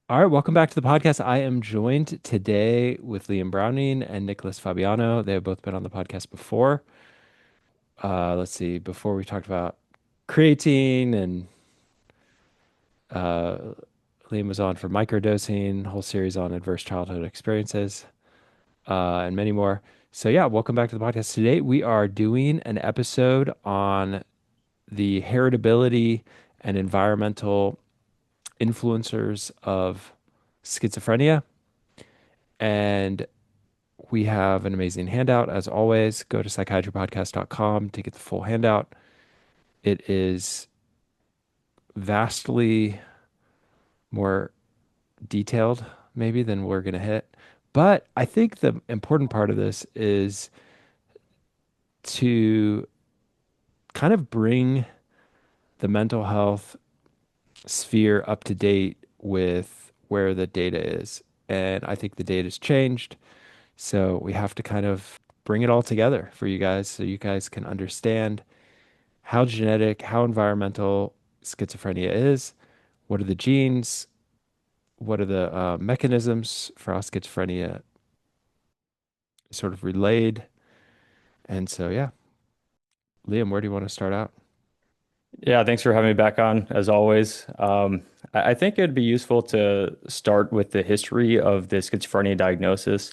All right, welcome back to the podcast. I am joined today with Liam Browning and Nicholas Fabiano. They have both been on the podcast before. Let's see, before we talked about creatine and uh, Liam was on for microdosing, whole series on adverse childhood experiences, and many more. So yeah, welcome back to the podcast. Today we are doing an episode on the heritability and environmental influencers of schizophrenia. And we have an amazing handout. As always, go to psychiatrypodcast.com to get the full handout. It is vastly more detailed, maybe, than we're going to hit. But I think the important part of this is to kind of bring the mental health sphere up to date with where the data is. And I think the data has changed. So we have to kind of bring it all together for you guys so you guys can understand how genetic, how environmental schizophrenia is, what are the genes, what are the mechanisms for how schizophrenia is sort of relayed. And so, yeah, Liam, where do you want to start out? Yeah, thanks for having me back on, as always. I think it'd be useful to start with the history of the schizophrenia diagnosis,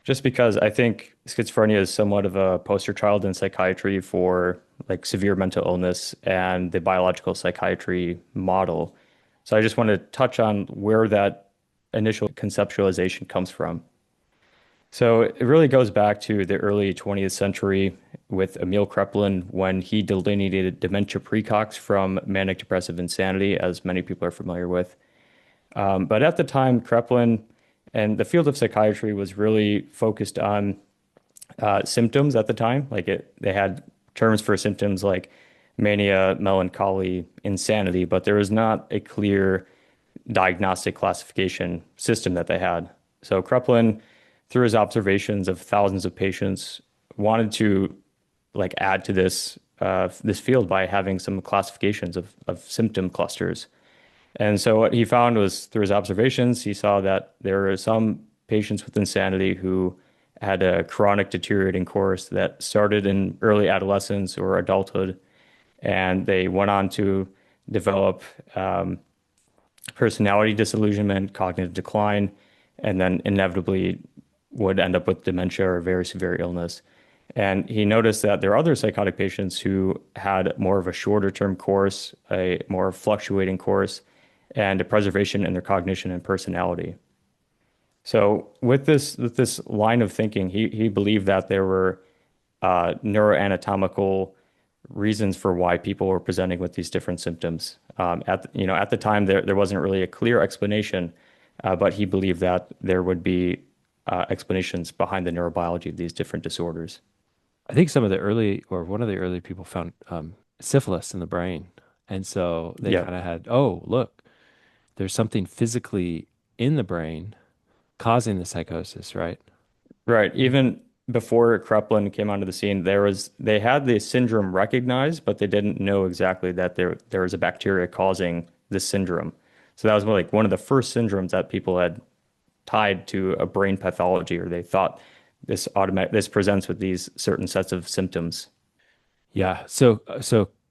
just because I think schizophrenia is somewhat of a poster child in psychiatry for like severe mental illness and the biological psychiatry model. So I just want to touch on where that initial conceptualization comes from. So it really goes back to the early 20th century with Emil Kraepelin when he delineated dementia precox from manic depressive insanity, as many people are familiar with. But at the time, Kraepelin and the field of psychiatry was really focused on symptoms at the time. They had terms for symptoms like mania, melancholy, insanity, but there was not a clear diagnostic classification system that they had. So Kraepelin, through his observations of thousands of patients, wanted to like add to this field by having some classifications of symptom clusters. And so what he found was through his observations, he saw that there were some patients with insanity who had a chronic deteriorating course that started in early adolescence or adulthood, and they went on to develop personality disillusionment, cognitive decline, and then inevitably would end up with dementia or very severe illness. And he noticed that there are other psychotic patients who had more of a shorter term course, a more fluctuating course, and a preservation in their cognition and personality. So with this line of thinking, he believed that there were neuroanatomical reasons for why people were presenting with these different symptoms. At the time, there wasn't really a clear explanation, but he believed that there would be explanations behind the neurobiology of these different disorders. I think some of the early, or one of the early people found syphilis in the brain. And so they Yeah, kind of had, oh, look, there's something physically in the brain causing the psychosis, right? right. Even before Kreplin came onto the scene, they had the syndrome recognized, but they didn't know exactly that there was a bacteria causing this syndrome. So that was like one of the first syndromes that people had tied to a brain pathology, or they thought this presents with these certain sets of symptoms. Yeah. So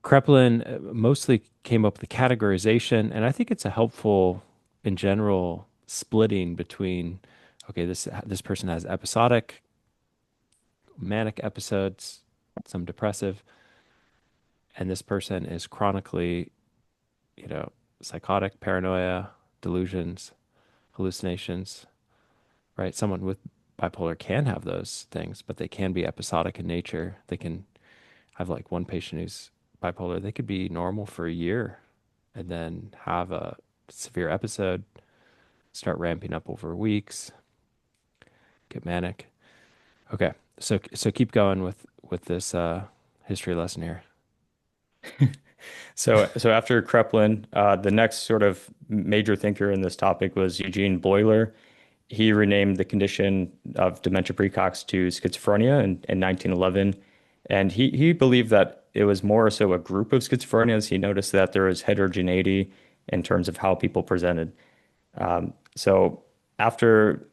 Kreplin mostly came up with the categorization, and I think it's a helpful, in general, splitting between, okay, this person has episodic manic episodes, some depressive, and this person is chronically, you know, psychotic, paranoia, delusions, hallucinations, right? Someone with bipolar can have those things, but they can be episodic in nature. They can have like one patient who's bipolar, they could be normal for a year and then have a severe episode, start ramping up over weeks, get manic. Okay. So keep going with this history lesson here. So after Kreplin, the next sort of major thinker in this topic was Eugene Bleuler. He renamed the condition of dementia precox to schizophrenia in 1911. And he believed that it was more so a group of schizophrenias. He noticed that there was heterogeneity in terms of how people presented. So after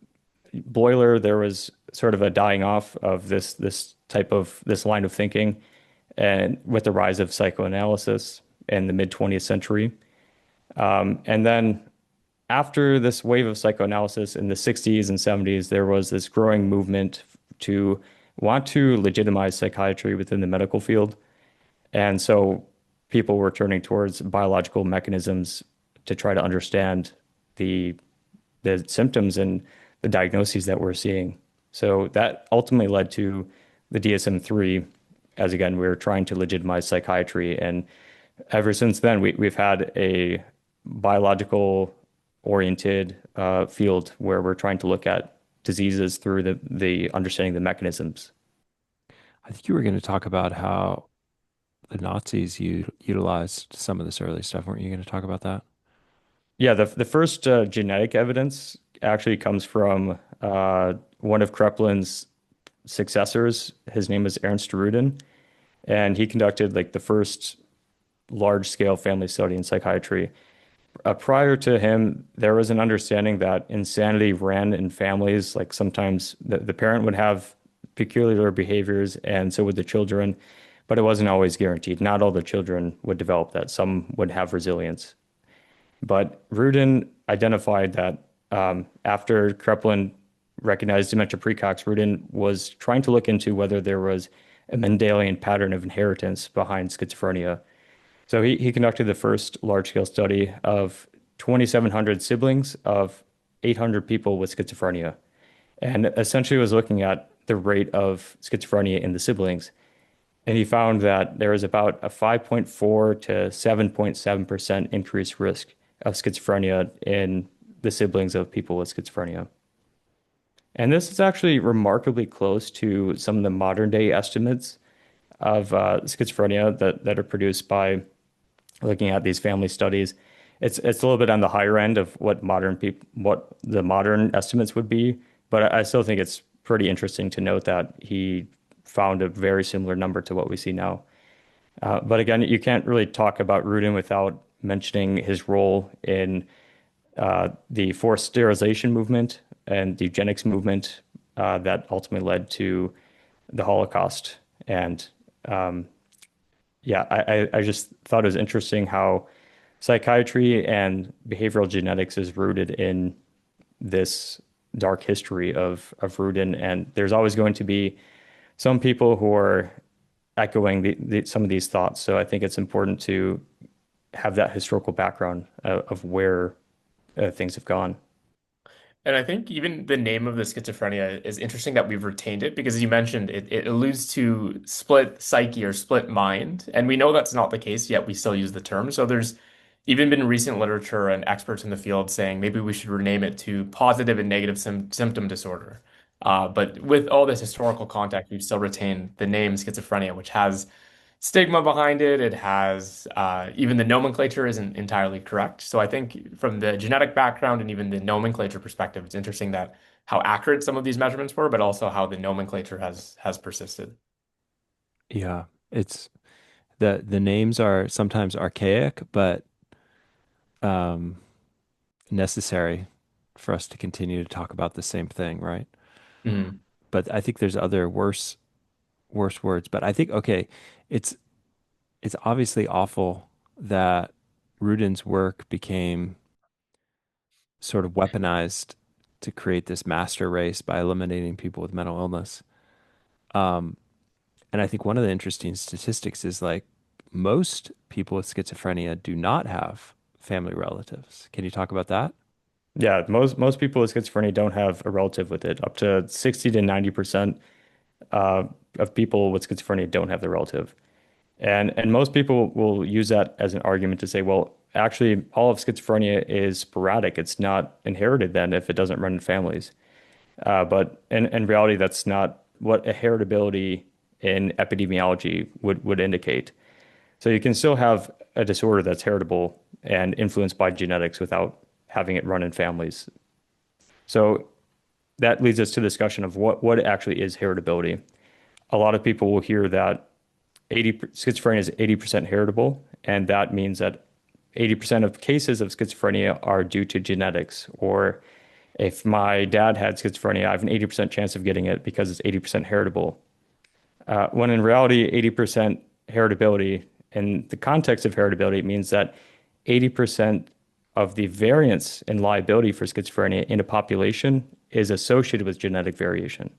Boiler, there was sort of a dying off of this line of thinking, and with the rise of psychoanalysis in the mid 20th century. And then after this wave of psychoanalysis in the 60s and 70s, there was this growing movement to want to legitimize psychiatry within the medical field. And so people were turning towards biological mechanisms to try to understand the the symptoms and the diagnoses that we're seeing. So that ultimately led to the DSM-3, as again, we were trying to legitimize psychiatry. And ever since then, we've had a biological oriented field where we're trying to look at diseases through the understanding the mechanisms. I think you were going to talk about how the Nazis utilized some of this early stuff. Weren't you going to talk about that? Yeah, the first genetic evidence actually comes from one of Kreplin's successors. His name is Ernst Rudin, and he conducted like the first large-scale family study in psychiatry. Prior to him, there was an understanding that insanity ran in families. Like sometimes the parent would have peculiar behaviors, and so would the children, but it wasn't always guaranteed. Not all the children would develop that. Some would have resilience. But Rudin identified that after Kreplin recognized dementia precox, Rudin was trying to look into whether there was a Mendelian pattern of inheritance behind schizophrenia. So he conducted the first large-scale study of 2,700 siblings of 800 people with schizophrenia, and essentially was looking at the rate of schizophrenia in the siblings. And he found that there was about a 5.4 to 7.7% increased risk of schizophrenia in the siblings of people with schizophrenia. And this is actually remarkably close to some of the modern day estimates of schizophrenia that are produced by looking at these family studies. It's a little bit on the higher end of what the modern estimates would be, but I still think it's pretty interesting to note that he found a very similar number to what we see now. But again, you can't really talk about Rudin without mentioning his role in the forced sterilization movement and the eugenics movement that ultimately led to the Holocaust. And yeah, I just thought it was interesting how psychiatry and behavioral genetics is rooted in this dark history of Rudin. And there's always going to be some people who are echoing some of these thoughts. So I think it's important to have that historical background of where things have gone. And I think even the name of the schizophrenia is interesting that we've retained it because, as you mentioned, it alludes to split psyche or split mind. And we know that's not the case, yet we still use the term. So there's even been recent literature and experts in the field saying maybe we should rename it to positive and negative symptom disorder. But with all this historical context, we've still retained the name schizophrenia, which has stigma behind it. It has even the nomenclature isn't entirely correct. So I think from the genetic background and even the nomenclature perspective, it's interesting that how accurate some of these measurements were, but also how the nomenclature has persisted. Yeah, it's the names are sometimes archaic, but um, necessary for us to continue to talk about the same thing, right? Mhm. But I think there's other worse words. But I think okay, it's it's obviously awful that Rudin's work became sort of weaponized to create this master race by eliminating people with mental illness. Um, and I think one of the interesting statistics is like most people with schizophrenia do not have family relatives. Can you talk about that? Yeah, most people with schizophrenia don't have a relative with it. Up to 60 to 90% uh, of people with schizophrenia don't have the relative. And most people will use that as an argument to say, well, actually, all of schizophrenia is sporadic. It's not inherited then if it doesn't run in families. But in reality, that's not what a heritability in epidemiology would indicate. So you can still have a disorder that's heritable and influenced by genetics without having it run in families. So that leads us to the discussion of what actually is heritability. A lot of people will hear that 80 schizophrenia is 80% heritable, and that means that 80% of cases of schizophrenia are due to genetics. Or if my dad had schizophrenia, I have an 80% chance of getting it because it's 80% heritable. When in reality, 80% heritability, in the context of heritability, it means that 80% of the variance in liability for schizophrenia in a population is associated with genetic variation.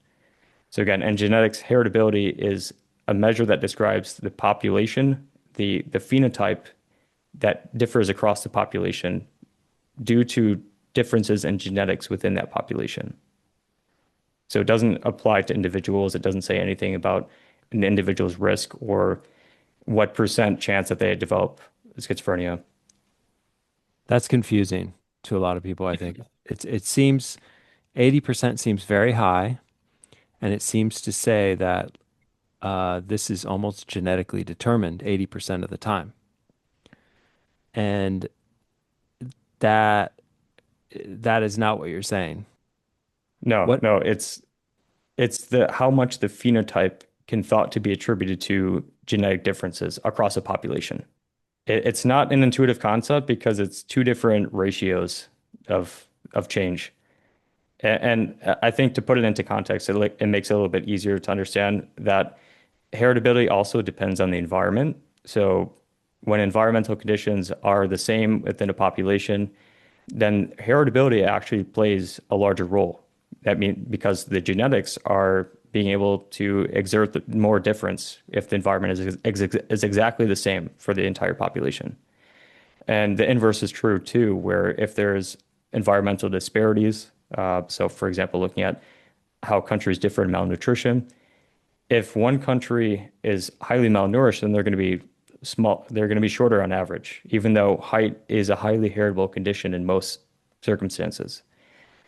So again, in genetics, heritability is a measure that describes the population, the phenotype that differs across the population due to differences in genetics within that population. So it doesn't apply to individuals. It doesn't say anything about an individual's risk or what percent chance that they develop schizophrenia. That's confusing to a lot of people, I think. It seems 80% seems very high, and it seems to say that this is almost genetically determined 80% of the time. And that that is not what you're saying. No, What? no, it's the how much the phenotype can thought to be attributed to genetic differences across a population. It's not an intuitive concept because it's two different ratios of change. And I think to put it into context, it makes it a little bit easier to understand that heritability also depends on the environment. So when environmental conditions are the same within a population, then heritability actually plays a larger role. That means because the genetics are being able to exert more difference if the environment is exactly the same for the entire population. And the inverse is true too, where if there's environmental disparities, so for example, looking at how countries differ in malnutrition, if one country is highly malnourished, then they're going to be they're going to be shorter on average, even though height is a highly heritable condition in most circumstances.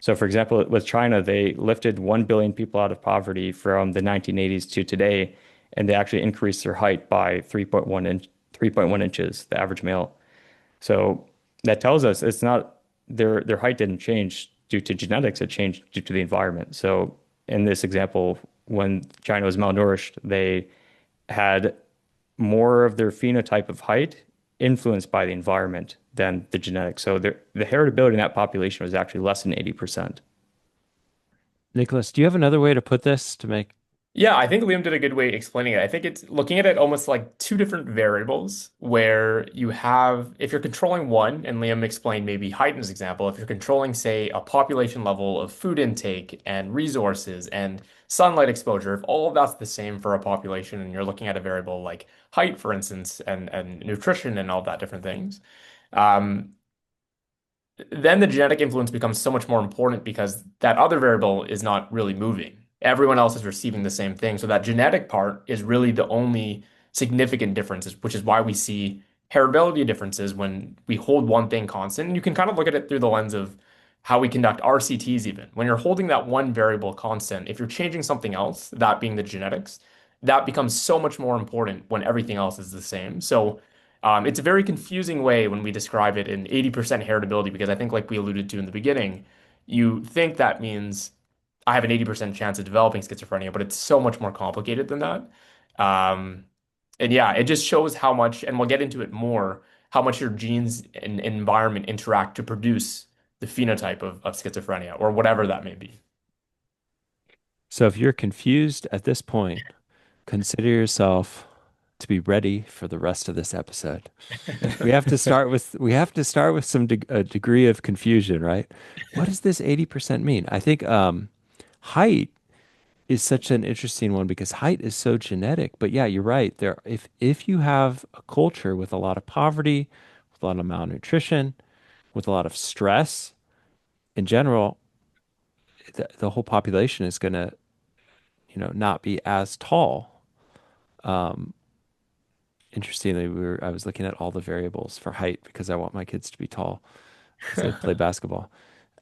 So, for example, with China, they lifted 1 billion people out of poverty from the 1980s to today, and they actually increased their height by 3.1 inches, the average male. So that tells us it's not their height didn't change due to genetics, it changed due to the environment. So in this example, when China was malnourished, they had more of their phenotype of height influenced by the environment than the genetics. So the heritability in that population was actually less than 80%. Nicholas, do you have another way to put this to make? Yeah, I think Liam did a good way explaining it. I think it's looking at it almost like two different variables where you have, if you're controlling one, and Liam explained maybe height in his example, if you're controlling, say, a population level of food intake and resources and sunlight exposure, if all of that's the same for a population and you're looking at a variable like height, for instance, and nutrition and all that different things, um, then the genetic influence becomes so much more important because that other variable is not really moving. Everyone else is receiving the same thing. So that genetic part is really the only significant difference, which is why we see heritability differences when we hold one thing constant. And you can kind of look at it through the lens of how we conduct RCTs even. When you're holding that one variable constant, if you're changing something else, that being the genetics, that becomes so much more important when everything else is the same. So it's a very confusing way when we describe it in 80% heritability because I think, like we alluded to in the beginning, you think that means I have an 80% chance of developing schizophrenia, but it's so much more complicated than that. Um, and yeah, it just shows how much, and we'll get into it more, how much your genes and environment interact to produce the phenotype of schizophrenia or whatever that may be. So if you're confused at this point, consider yourself to be ready for the rest of this episode. We have to start with some a degree of confusion, right? What does this 80% mean? I think height is such an interesting one because height is so genetic. But yeah, you're right. There, if you have a culture with a lot of poverty, with a lot of malnutrition, with a lot of stress in general, the whole population is going to, not be as tall. Um, Interestingly, I was looking at all the variables for height because I want my kids to be tall because they play basketball.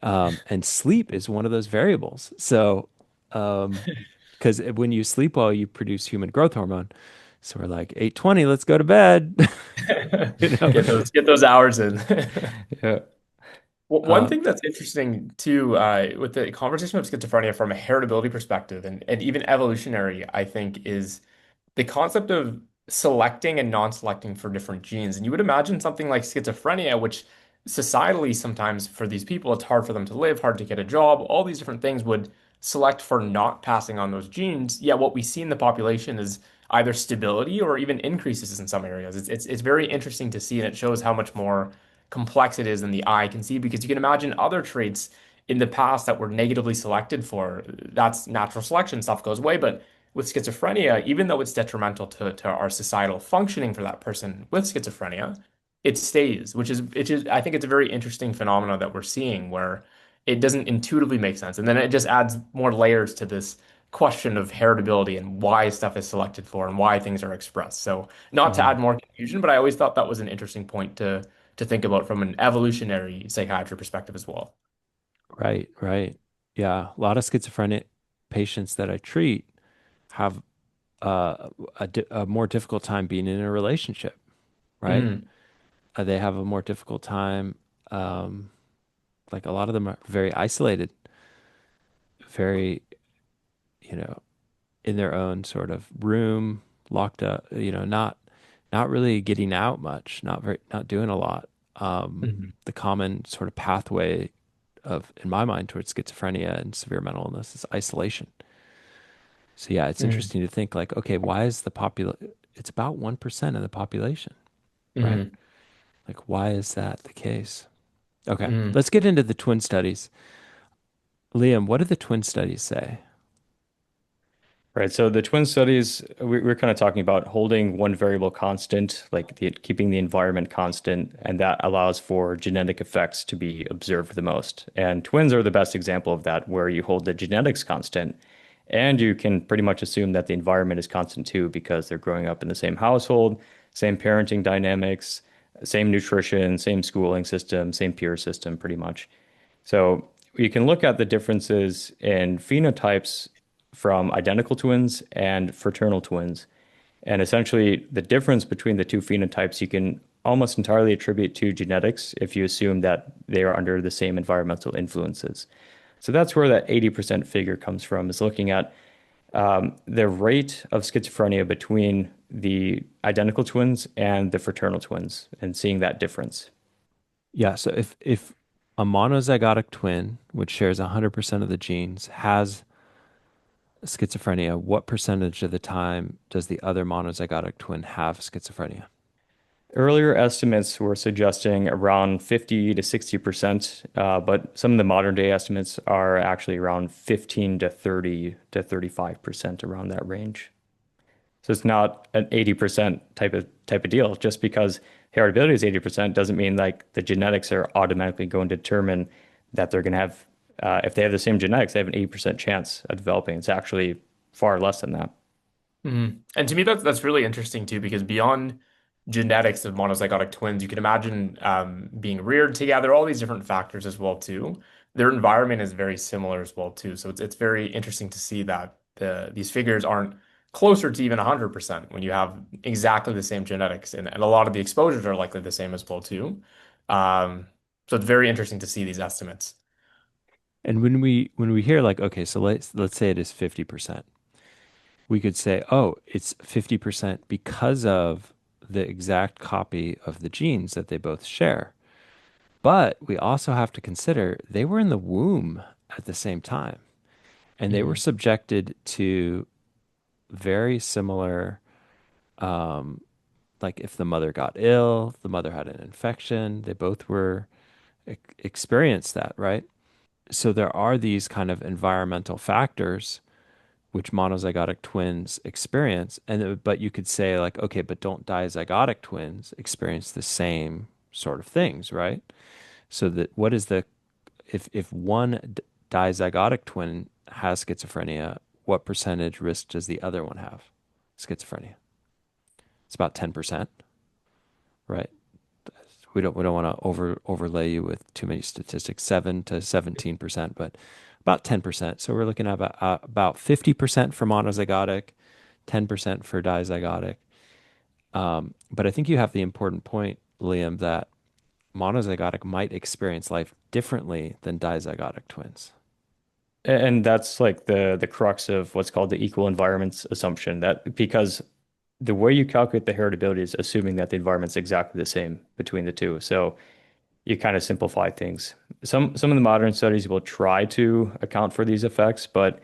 And sleep is one of those variables. So, because when you sleep well, you produce human growth hormone. So we're like 8:20, let's go to bed. You know, Get those hours in. Yeah. One um, thing that's interesting too, with the conversation of schizophrenia from a heritability perspective and even evolutionary, I think, is the concept of selecting and non-selecting for different genes. And you would imagine something like schizophrenia, which societally sometimes for these people, it's hard for them to live, hard to get a job, all these different things would select for not passing on those genes. Yet what we see in the population is either stability or even increases in some areas. It's very interesting to see, and it shows how much more complex it is than the eye can see, because you can imagine other traits in the past that were negatively selected for. That's natural selection, stuff goes away, but with schizophrenia, even though it's detrimental to our societal functioning for that person with schizophrenia, it stays, which is I think it's a very interesting phenomenon that we're seeing where it doesn't intuitively make sense. And then it just adds more layers to this question of heritability and why stuff is selected for and why things are expressed. So not to add Mhm. more confusion, but I always thought that was an interesting point to think about from an evolutionary psychiatry perspective as well. Right, right. Yeah, a lot of schizophrenic patients that I treat have a more difficult time being in a relationship, right? Mm, They have a more difficult time. Um, like a lot of them are very isolated, very, you know, in their own sort of room, locked up, not really getting out much, not doing a lot. mhm, The common sort of pathway in my mind, towards schizophrenia and severe mental illness is isolation. So yeah, it's mm, interesting to think like, okay, why is it's about 1% of the population, right? mhm, Like, why is that the case? Okay, mhm. let's get into the twin studies. Liam, what do the twin studies say? Right. So the twin studies, we're kind of talking about holding one variable constant, like keeping the environment constant, and that allows for genetic effects to be observed the most. And twins are the best example of that, where you hold the genetics constant, and you can pretty much assume that the environment is constant too, because they're growing up in the same household, same parenting dynamics, same nutrition, same schooling system, same peer system, pretty much. So you can look at the differences in phenotypes from identical twins and fraternal twins. And essentially, the difference between the two phenotypes you can almost entirely attribute to genetics if you assume that they are under the same environmental influences. So that's where that 80% figure comes from, is looking at the rate of schizophrenia between the identical twins and the fraternal twins and seeing that difference. Yeah, so if a monozygotic twin, which shares 100% of the genes, has schizophrenia, what percentage of the time does the other monozygotic twin have schizophrenia? Earlier estimates were suggesting around 50 to 60%, but some of the modern day estimates are actually around 15 to 30 to 35% around that range. So it's not an 80% type of deal. Just because heritability is 80% doesn't mean like the genetics are automatically going to determine that they're going to have, if they have the same genetics, they have an 80% chance of developing. It's actually far less than that. And to me, that's really interesting too, because beyond genetics of monozygotic twins, you can imagine being reared together, all these different factors as well too. Their environment is very similar as well too. So it's very interesting to see that these figures aren't closer to even 100% when you have exactly the same genetics, and a lot of the exposures are likely the same as well too. So it's very interesting to see these estimates. And when we hear like, okay, so let's say it is 50%. We could say, oh, it's 50% because of the exact copy of the genes that they both share. But we also have to consider they were in the womb at the same time, and they were Mhm. subjected to very similar, like if the mother got ill, the mother had an infection, they both were experienced that, right? So there are these kind of environmental factors which monozygotic twins experience, but you could say like, okay, but don't dizygotic twins experience the same sort of things, right? So that what is the if one dizygotic twin has schizophrenia, what percentage risk does the other one have schizophrenia? It's about 10%, right? We don't want to overlay you with too many statistics, 7 to 17%, but about 10%. So we're looking at about 50% for monozygotic, 10% for dizygotic. But I think you have the important point, Liam, that monozygotic might experience life differently than dizygotic twins. And that's like the crux of what's called the equal environments assumption, that because the way you calculate the heritability is assuming that the environment's exactly the same between the two. So you kind of simplify things. Some of the modern studies will try to account for these effects, but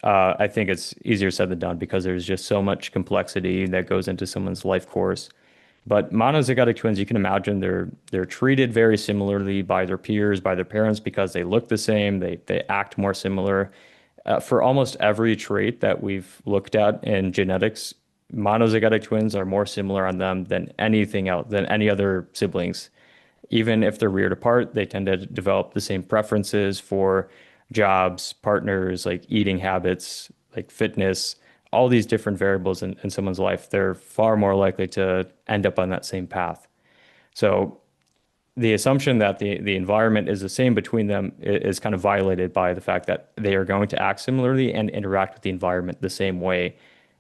I think it's easier said than done because there's just so much complexity that goes into someone's life course. But monozygotic twins, you can imagine they're treated very similarly by their peers, by their parents because they look the same, they act more similar. For almost every trait that we've looked at in genetics, monozygotic twins are more similar on them than anything else, than any other siblings. Even if they're reared apart, they tend to develop the same preferences for jobs, partners, like eating habits, like fitness, all these different variables in someone's life. They're far more likely to end up on that same path. So the assumption that the environment is the same between them is kind of violated by the fact that they are going to act similarly and interact with the environment the same way,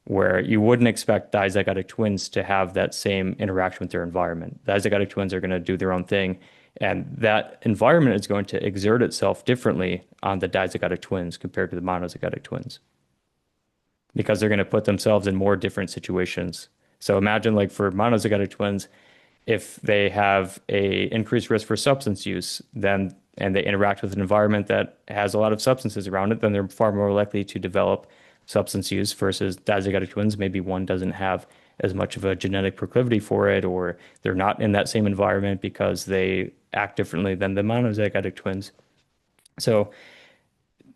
where you wouldn't expect dizygotic twins to have that same interaction with their environment. Dizygotic twins are going to do their own thing, and that environment is going to exert itself differently on the dizygotic twins compared to the monozygotic twins because they're going to put themselves in more different situations. So imagine like for monozygotic twins, if they have a increased risk for substance use, then and they interact with an environment that has a lot of substances around it, then they're far more likely to develop substance use versus dizygotic twins. Maybe one doesn't have as much of a genetic proclivity for it, or they're not in that same environment because they act differently than the monozygotic twins. So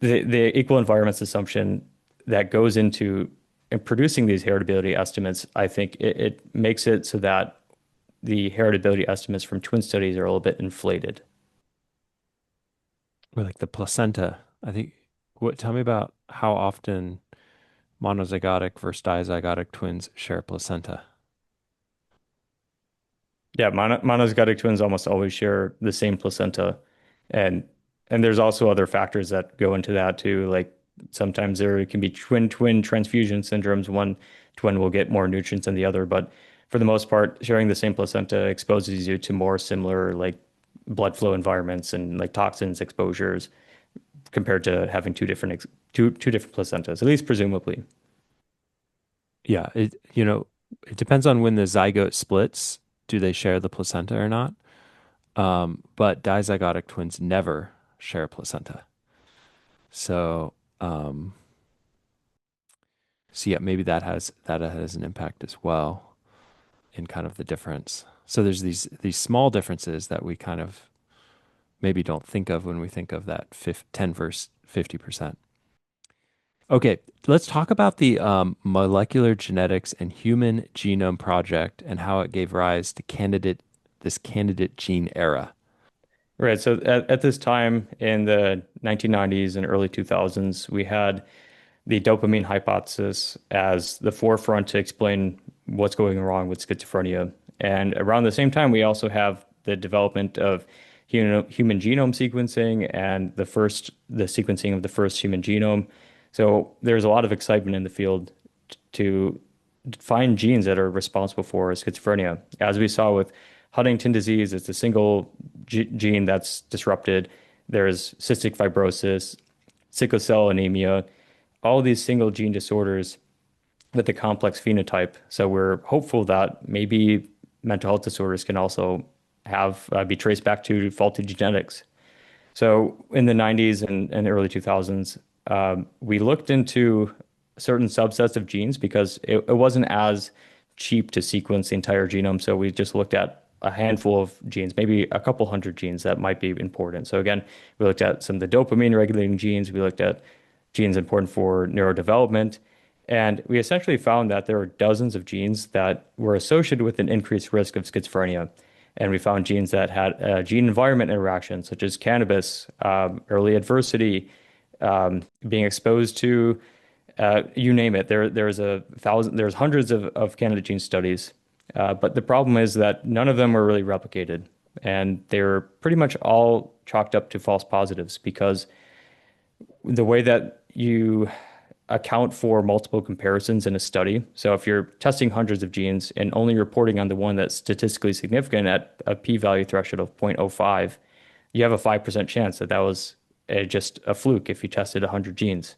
the equal environments assumption that goes into in producing these heritability estimates, I think it makes it so that the heritability estimates from twin studies are a little bit inflated. Or like the placenta. I think, tell me about how often monozygotic versus dizygotic twins share a placenta. Yeah, monozygotic twins almost always share the same placenta, and and there's also other factors that go into that too. Like sometimes there can be twin transfusion syndromes. One twin will get more nutrients than the other, but for the most part, sharing the same placenta exposes you to more similar like blood flow environments and like toxins exposures compared to having two different placentas, at least presumably. Yeah, it depends on when the zygote splits. Do they share the placenta or not? But dizygotic twins never share a placenta. So, so yeah, maybe that has an impact as well in kind of the difference. So there's these small differences that we kind of maybe don't think of when we think of that 10 versus 50%. Okay, let's talk about the molecular genetics and human genome project and how it gave rise to this candidate gene era. Right. So at this time in the 1990s and early 2000s, we had the dopamine hypothesis as the forefront to explain what's going wrong with schizophrenia. And around the same time, we also have the development of human genome sequencing and the sequencing of the first human genome. So there's a lot of excitement in the field to find genes that are responsible for schizophrenia. As we saw with Huntington disease, it's a single gene that's disrupted. There's cystic fibrosis, sickle cell anemia, all these single gene disorders with a complex phenotype. So we're hopeful that maybe mental health disorders can also have be traced back to faulty genetics. So in the 90s and early 2000s, we looked into certain subsets of genes because it wasn't as cheap to sequence the entire genome. So we just looked at a handful of genes, maybe a couple hundred genes that might be important. So again, we looked at some of the dopamine regulating genes. We looked at genes important for neurodevelopment. And we essentially found that there were dozens of genes that were associated with an increased risk of schizophrenia. And we found genes that had gene environment interactions, such as cannabis, early adversity, being exposed to, you name it. There's hundreds of candidate gene studies. But the problem is that none of them were really replicated. And they were pretty much all chalked up to false positives because the way that you account for multiple comparisons in a study. So if you're testing hundreds of genes and only reporting on the one that's statistically significant at a p-value threshold of 0.05, you have a 5% chance that that was just a fluke if you tested 100 genes.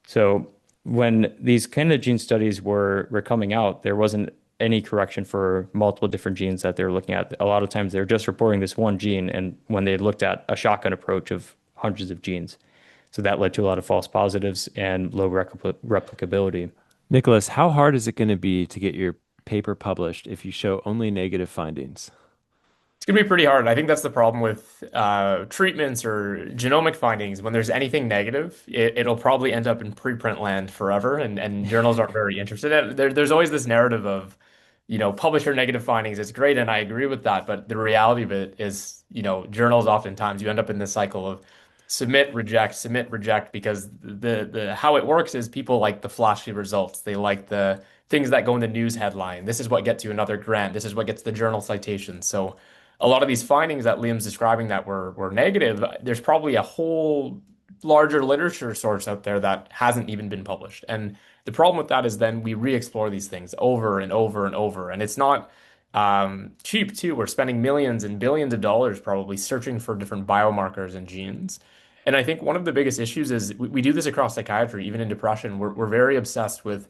So when these kind of gene studies were coming out, there wasn't any correction for multiple different genes that they were looking at. A lot of times they're just reporting this one gene, and when they looked at a shotgun approach of hundreds of genes. So that led to a lot of false positives and low replicability. Nicholas, how hard is it going to be to get your paper published if you show only negative findings? It's gonna be pretty hard. I think that's the problem with treatments or genomic findings. When there's anything negative, it'll probably end up in preprint land forever, and journals aren't very interested in it. There's always this narrative of, publish your negative findings. It's great, and I agree with that. But the reality of it is, journals oftentimes you end up in this cycle of submit, reject, because the how it works is people like the flashy results. They like the things that go in the news headline. This is what gets you another grant. This is what gets the journal citation. So a lot of these findings that Liam's describing that were negative, there's probably a whole larger literature source out there that hasn't even been published. And the problem with that is then we re-explore these things over and over and over. And it's not cheap too. We're spending millions and billions of dollars probably searching for different biomarkers and genes. And I think one of the biggest issues is we do this across psychiatry, even in depression. We're very obsessed with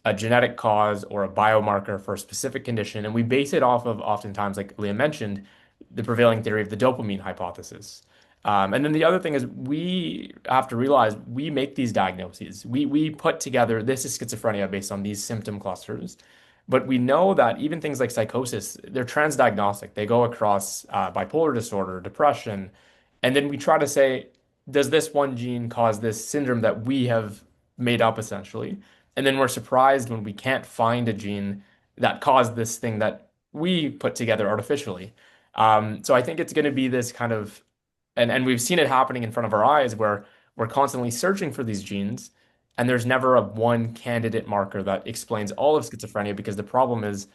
a genetic cause or a biomarker for a specific condition, and we base it off of oftentimes, like Liam mentioned, the prevailing theory of the dopamine hypothesis. And then the other thing is we have to realize we make these diagnoses. We put together this is schizophrenia based on these symptom clusters. But we know that even things like psychosis, they're transdiagnostic. They go across bipolar disorder, depression, and then we try to say, does this one gene cause this syndrome that we have made up essentially? And then we're surprised when we can't find a gene that caused this thing that we put together artificially. So I think it's going to be this kind of, and we've seen it happening in front of our eyes where we're constantly searching for these genes, and there's never a one candidate marker that explains all of schizophrenia because the problem is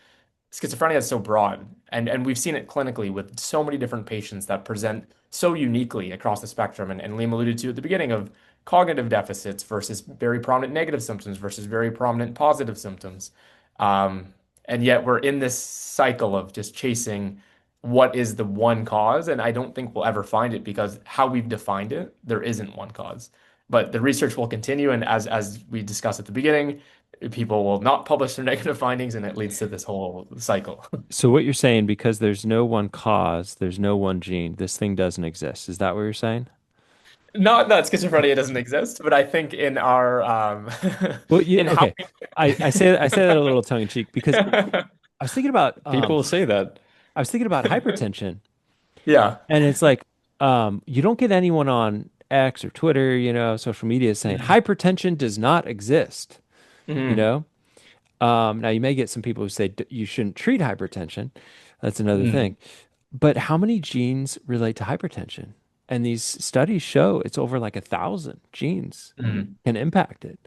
schizophrenia is so broad, and we've seen it clinically with so many different patients that present so uniquely across the spectrum. And Liam alluded to at the beginning of cognitive deficits versus very prominent negative symptoms versus very prominent positive symptoms. Um, and yet we're in this cycle of just chasing what is the one cause, and I don't think we'll ever find it because how we've defined it, there isn't one cause. But the research will continue, and as we discussed at the beginning, people will not publish their negative findings, and it leads to this whole cycle. So what you're saying, because there's no one cause, there's no one gene, this thing doesn't exist. Is that what you're saying? Not that schizophrenia doesn't exist, but I think in our Well, yeah, in how okay. I say that a little tongue in cheek because I was thinking about People say that. I was thinking about hypertension, yeah. and it's like you don't get anyone on X or Twitter, social media saying hypertension does not exist, you Mhm. know? Now you may get some people who say you shouldn't treat hypertension. That's another Mhm. thing. But how many genes relate to hypertension? And these studies show it's over like 1,000 genes Mhm. can impact it.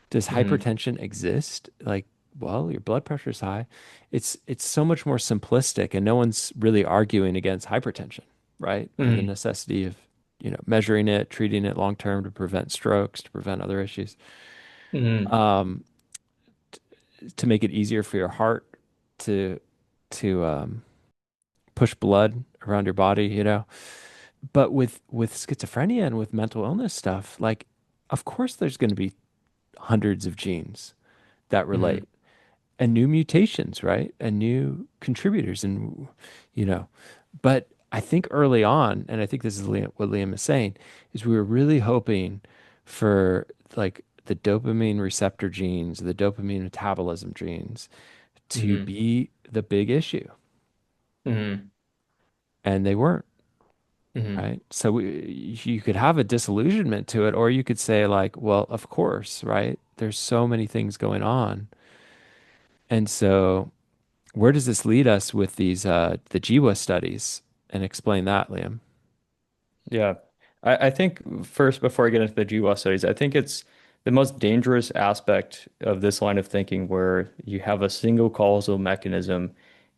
Does Mhm. hypertension exist? Like, well, your blood pressure is high. It's so much more simplistic, and no one's really arguing against hypertension, right? And the Mhm. necessity of, measuring it, treating it long term to prevent strokes, to prevent other issues, Mhm. um, to make it easier for your heart to to push blood around your body, But with schizophrenia and with mental illness stuff, like, of course, there's going to be hundreds of genes that Mhm. relate and new mutations, right? And new contributors, and you know, but I think early on, and I think this is what Liam is saying, is we were really hoping for like the dopamine receptor genes, the dopamine metabolism genes to Mhm. be the big issue, Mhm. and they weren't. Mhm. Right. So you could have a disillusionment to it, or you could say like, well, of course, right? There's so many things going on. And so where does this lead us with these the GWAS studies? And explain that, Liam. Yeah. I think first, before I get into the GWAS studies, I think it's the most dangerous aspect of this line of thinking where you have a single causal mechanism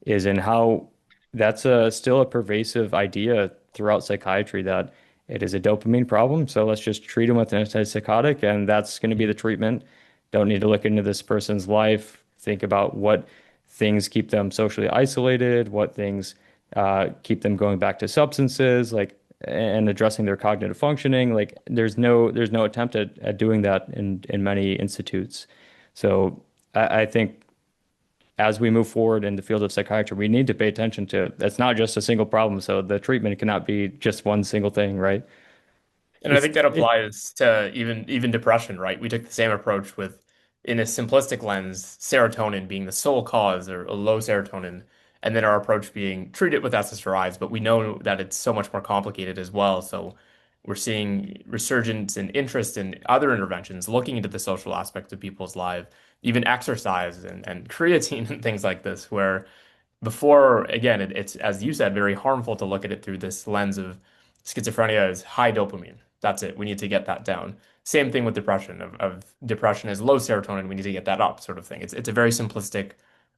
is in how that's still a pervasive idea throughout psychiatry that it is a dopamine problem. So let's just treat them with an antipsychotic and that's going to be the treatment. Don't need to look into this person's life, think about what things keep them socially isolated, what things keep them going back to substances. Like and addressing their cognitive functioning. Like there's no attempt at doing that in many institutes. So I think as we move forward in the field of psychiatry, we need to pay attention to that's not just a single problem. So the treatment cannot be just one single thing, right? And I It's think that it applies to even depression, right? We took the same approach with, in a simplistic lens, serotonin being the sole cause or a low serotonin, and then our approach being treat it with SSRIs, but we know that it's so much more complicated as well. So we're seeing resurgence in interest in other interventions, looking into the social aspects of people's lives, even exercise and creatine and things like this, where before, again, it's, as you said, very harmful to look at it through this lens of schizophrenia is high dopamine. That's it. We need to get that down. Same thing with depression. Of depression is low serotonin. We need to get that up, sort of thing. It's a very simplistic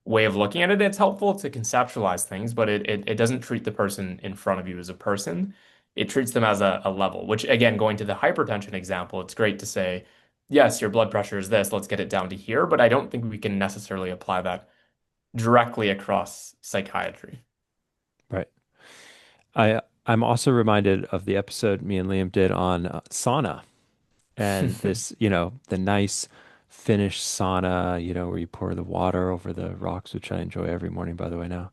way of looking at it. It's helpful to conceptualize things, but it doesn't treat the person in front of you as a person. It treats them as a level, which again, going to the hypertension example, it's great to say, yes, your blood pressure is this, let's get it down to here, but I don't think we can necessarily apply that directly across psychiatry. right. I'm also reminded of the episode me and Liam did on sauna and this, the nice Finnish sauna, where you pour the water over the rocks, which I enjoy every morning, by the way, now.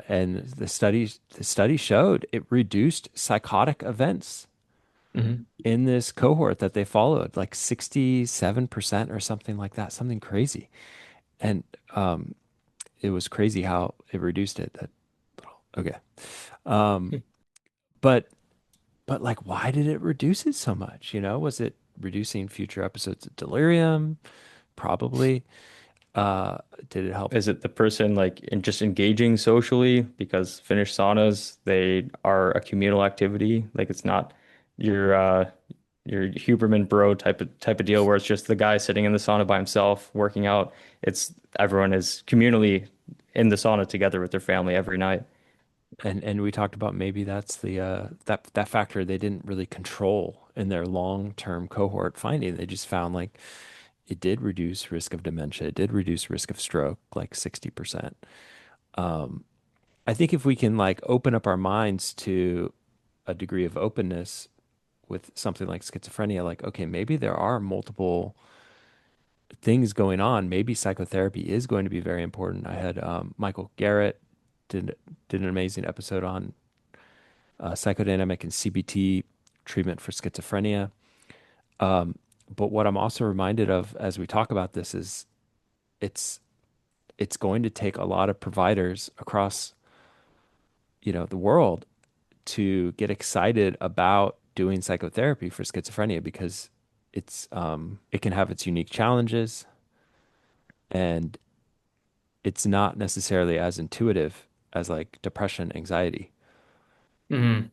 And the study showed it reduced psychotic events Mhm. in this cohort that they followed, like 67% or something like that, something crazy. And it was crazy how it reduced it. Okay. Um, but like, why did it reduce it so much? Was it reducing future episodes of delirium? Probably. Uh, did it help? Is it the person like in just engaging socially? Because Finnish saunas, they are a communal activity. Like it's not your your Huberman bro type of deal where it's just the guy sitting in the sauna by himself working out. It's everyone is communally in the sauna together with their family every night. And we talked about maybe that's the that factor they didn't really control in their long-term cohort finding. They just found like it did reduce risk of dementia. It did reduce risk of stroke like 60%. Um, I think if we can like open up our minds to a degree of openness with something like schizophrenia, like, okay, maybe there are multiple things going on. Maybe psychotherapy is going to be very important. I had Michael Garrett did an amazing episode on psychodynamic and CBT treatment for schizophrenia. Um, but what I'm also reminded of as we talk about this is it's it's going to take a lot of providers across, the world to get excited about doing psychotherapy for schizophrenia because it can have its unique challenges and it's not necessarily as intuitive as like depression, anxiety. Mhm.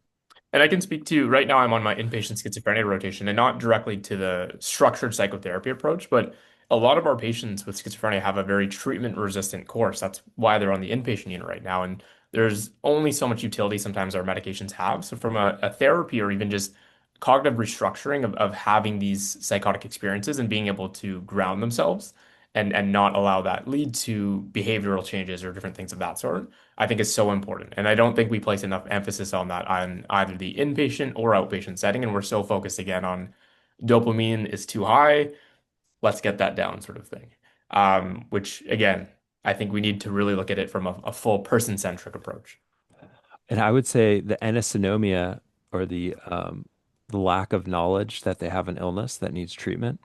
And I can speak to right now, I'm on my inpatient schizophrenia rotation and not directly to the structured psychotherapy approach, but a lot of our patients with schizophrenia have a very treatment resistant course. That's why they're on the inpatient unit right now. And there's only so much utility sometimes our medications have. So, from a therapy or even just cognitive restructuring of having these psychotic experiences and being able to ground themselves and not allow that lead to behavioral changes or different things of that sort, I think is so important. And I don't think we place enough emphasis on that on either the inpatient or outpatient setting. And we're so focused again on dopamine is too high, let's get that down, sort of thing. Which again, I think we need to really look at it from a full person-centric approach. And I would say the anosognomia or the lack of knowledge that they have an illness that needs treatment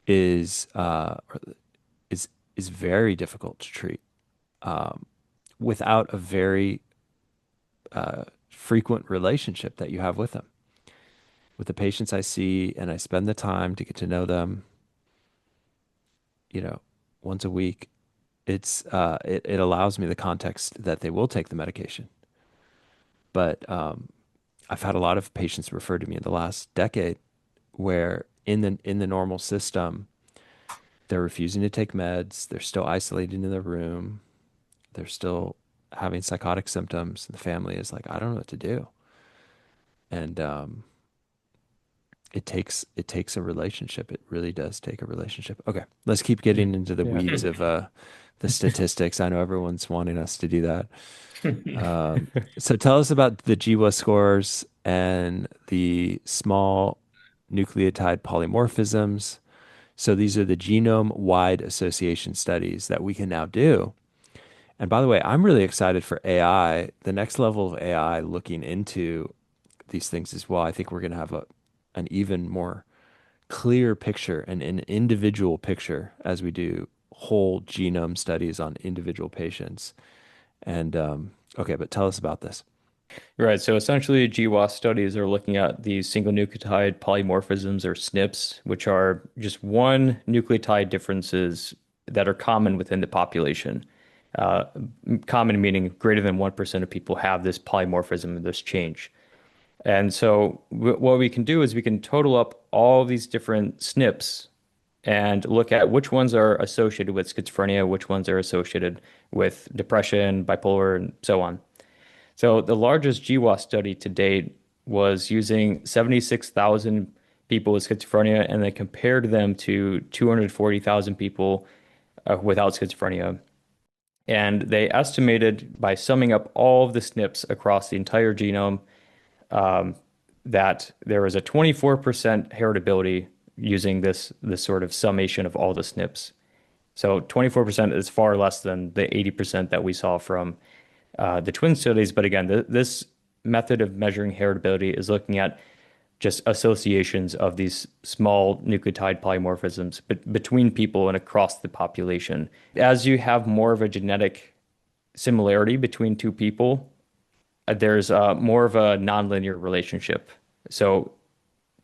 is is very difficult to treat um, without a very frequent relationship that you have with them. With the patients I see, and I spend the time to get to know them, you know, once a week, it allows me the context that they will take the medication. But I've had a lot of patients refer to me in the last decade where in the normal system, they're refusing to take meds, they're still isolated in their room, they're still having psychotic symptoms, and the family is like, I don't know what to do. And it takes a relationship. It really does take a relationship. Okay, let's keep Yeah. getting into the Yeah. weeds of the statistics. I know everyone's wanting us to do that. So tell us about the GWAS scores and the small nucleotide polymorphisms. So these are the genome-wide association studies that we can now do. And by the way, I'm really excited for AI, the next level of AI looking into these things as well. I think we're going to have an even more clear picture and an individual picture as we do whole genome studies on individual patients. And okay, but tell us about this. Right. So essentially, GWAS studies are looking at these single nucleotide polymorphisms or SNPs, which are just one nucleotide differences that are common within the population. Uh, Common meaning greater than 1% of people have this polymorphism, this change. And so what we can do is we can total up all these different SNPs and look at which ones are associated with schizophrenia, which ones are associated with depression, bipolar, and so on. So the largest GWAS study to date was using 76,000 people with schizophrenia, and they compared them to 240,000 people without schizophrenia. And they estimated by summing up all of the SNPs across the entire genome um, that there was a 24% heritability using this sort of summation of all the SNPs. So 24% is far less than the 80% that we saw from the twin studies. But again, this method of measuring heritability is looking at just associations of these small nucleotide polymorphisms between people and across the population. As you have more of a genetic similarity between two people, there's more of a nonlinear relationship. So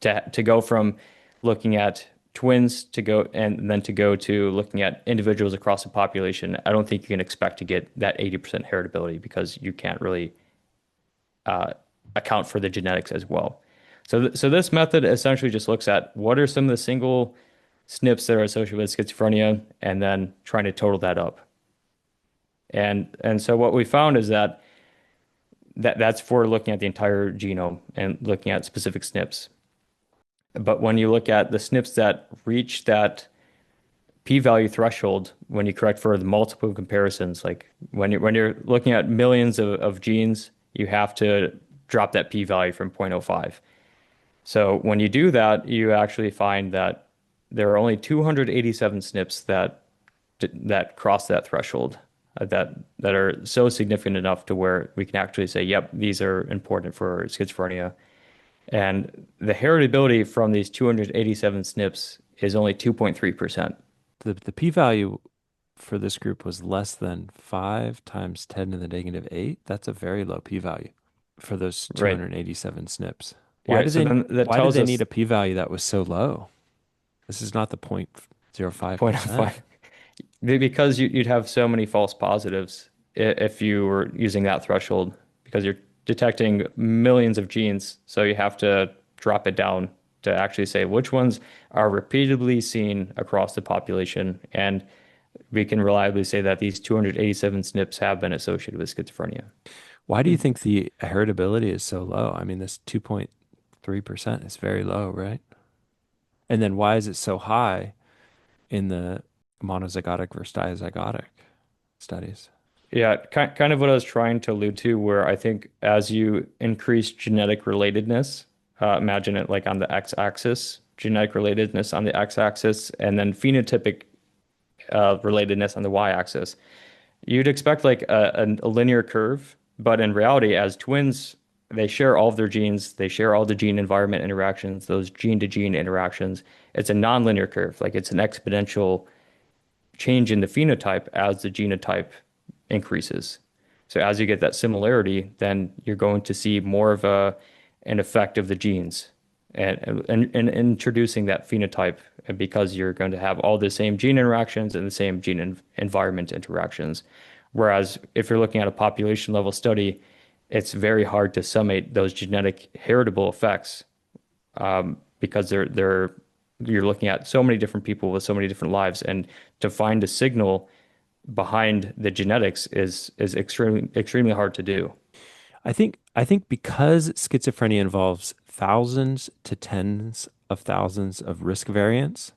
to go from looking at twins to go and then to go to looking at individuals across the population, I don't think you can expect to get that 80% heritability because you can't really uh, account for the genetics as well. So this method essentially just looks at what are some of the single SNPs that are associated with schizophrenia and then trying to total that up. And so what we found is that's for looking at the entire genome and looking at specific SNPs. But when you look at the SNPs that reach that p-value threshold, when you correct for the multiple comparisons, like when you're looking at millions of genes, you have to drop that p-value from 0.05. So when you do that, you actually find that there are only 287 SNPs that cross that threshold, that are so significant enough to where we can actually say, yep, these are important for schizophrenia. And the heritability from these 287 SNPs is only 2.3%. The p-value for this group was less than 5 times 10 to the negative 8. That's a very low p-value for those Right. 287 SNPs. Why Yeah. did So they then that why did tells they need us a p-value that was so low? This is not the 0.05%. 0.05 because you'd have so many false positives if you were using that threshold because you're detecting millions of genes. So you have to drop it down to actually say which ones are repeatedly seen across the population. And we can reliably say that these 287 SNPs have been associated with schizophrenia. Why do you think the heritability is so low? I mean, this 2.3% is very low, right? And then why is it so high in the monozygotic versus diazygotic studies? Yeah, kind of what I was trying to allude to, where I think as you increase genetic relatedness, imagine it like on the x-axis, genetic relatedness on the x-axis, and then phenotypic relatedness on the y-axis. You'd expect like a linear curve, but in reality, as twins, they share all of their genes, they share all the gene environment interactions, those gene to gene interactions. It's a nonlinear curve, like it's an exponential change in the phenotype as the genotype increases. So as you get that similarity, then you're going to see more of an effect of the genes and introducing that phenotype because you're going to have all the same gene interactions and the same gene environment interactions. Whereas if you're looking at a population level study, it's very hard to summate those genetic heritable effects because you're looking at so many different people with so many different lives, and to find a signal behind the genetics is extremely hard to do. I think because schizophrenia involves thousands to tens of thousands of risk variants,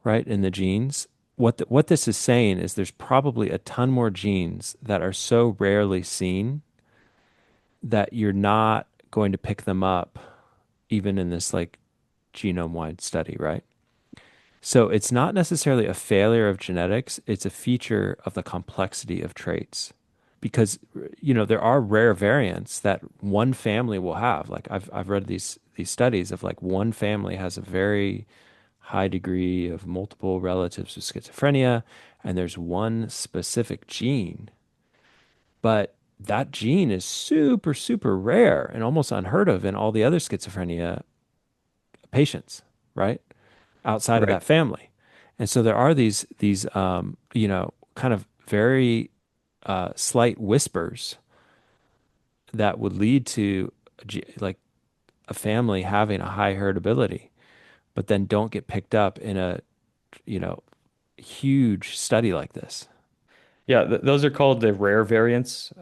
right, in the genes, what this is saying is there's probably a ton more genes that are so rarely seen that you're not going to pick them up even in this like genome-wide study, right? So it's not necessarily a failure of genetics, it's a feature of the complexity of traits. Because there are rare variants that one family will have. Like I've read these studies of like one family has a very high degree of multiple relatives with schizophrenia, and there's one specific gene, but that gene is super, super rare and almost unheard of in all the other schizophrenia patients, right? Outside of Right. that family. And so there are these kind of very slight whispers that would lead to like a family having a high heritability, but then don't get picked up in a, you know, huge study like this. Yeah, th those are called the rare variants,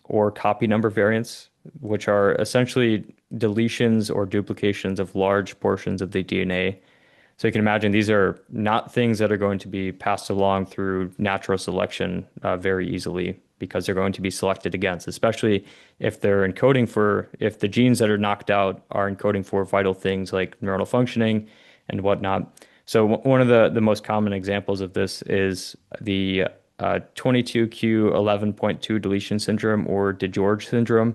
or copy number variants, which are essentially deletions or duplications of large portions of the DNA. So you can imagine these are not things that are going to be passed along through natural selection very easily because they're going to be selected against, especially if the genes that are knocked out are encoding for vital things like neuronal functioning and whatnot. So one of the most common examples of this is the 22q11.2 deletion syndrome or DeGeorge syndrome.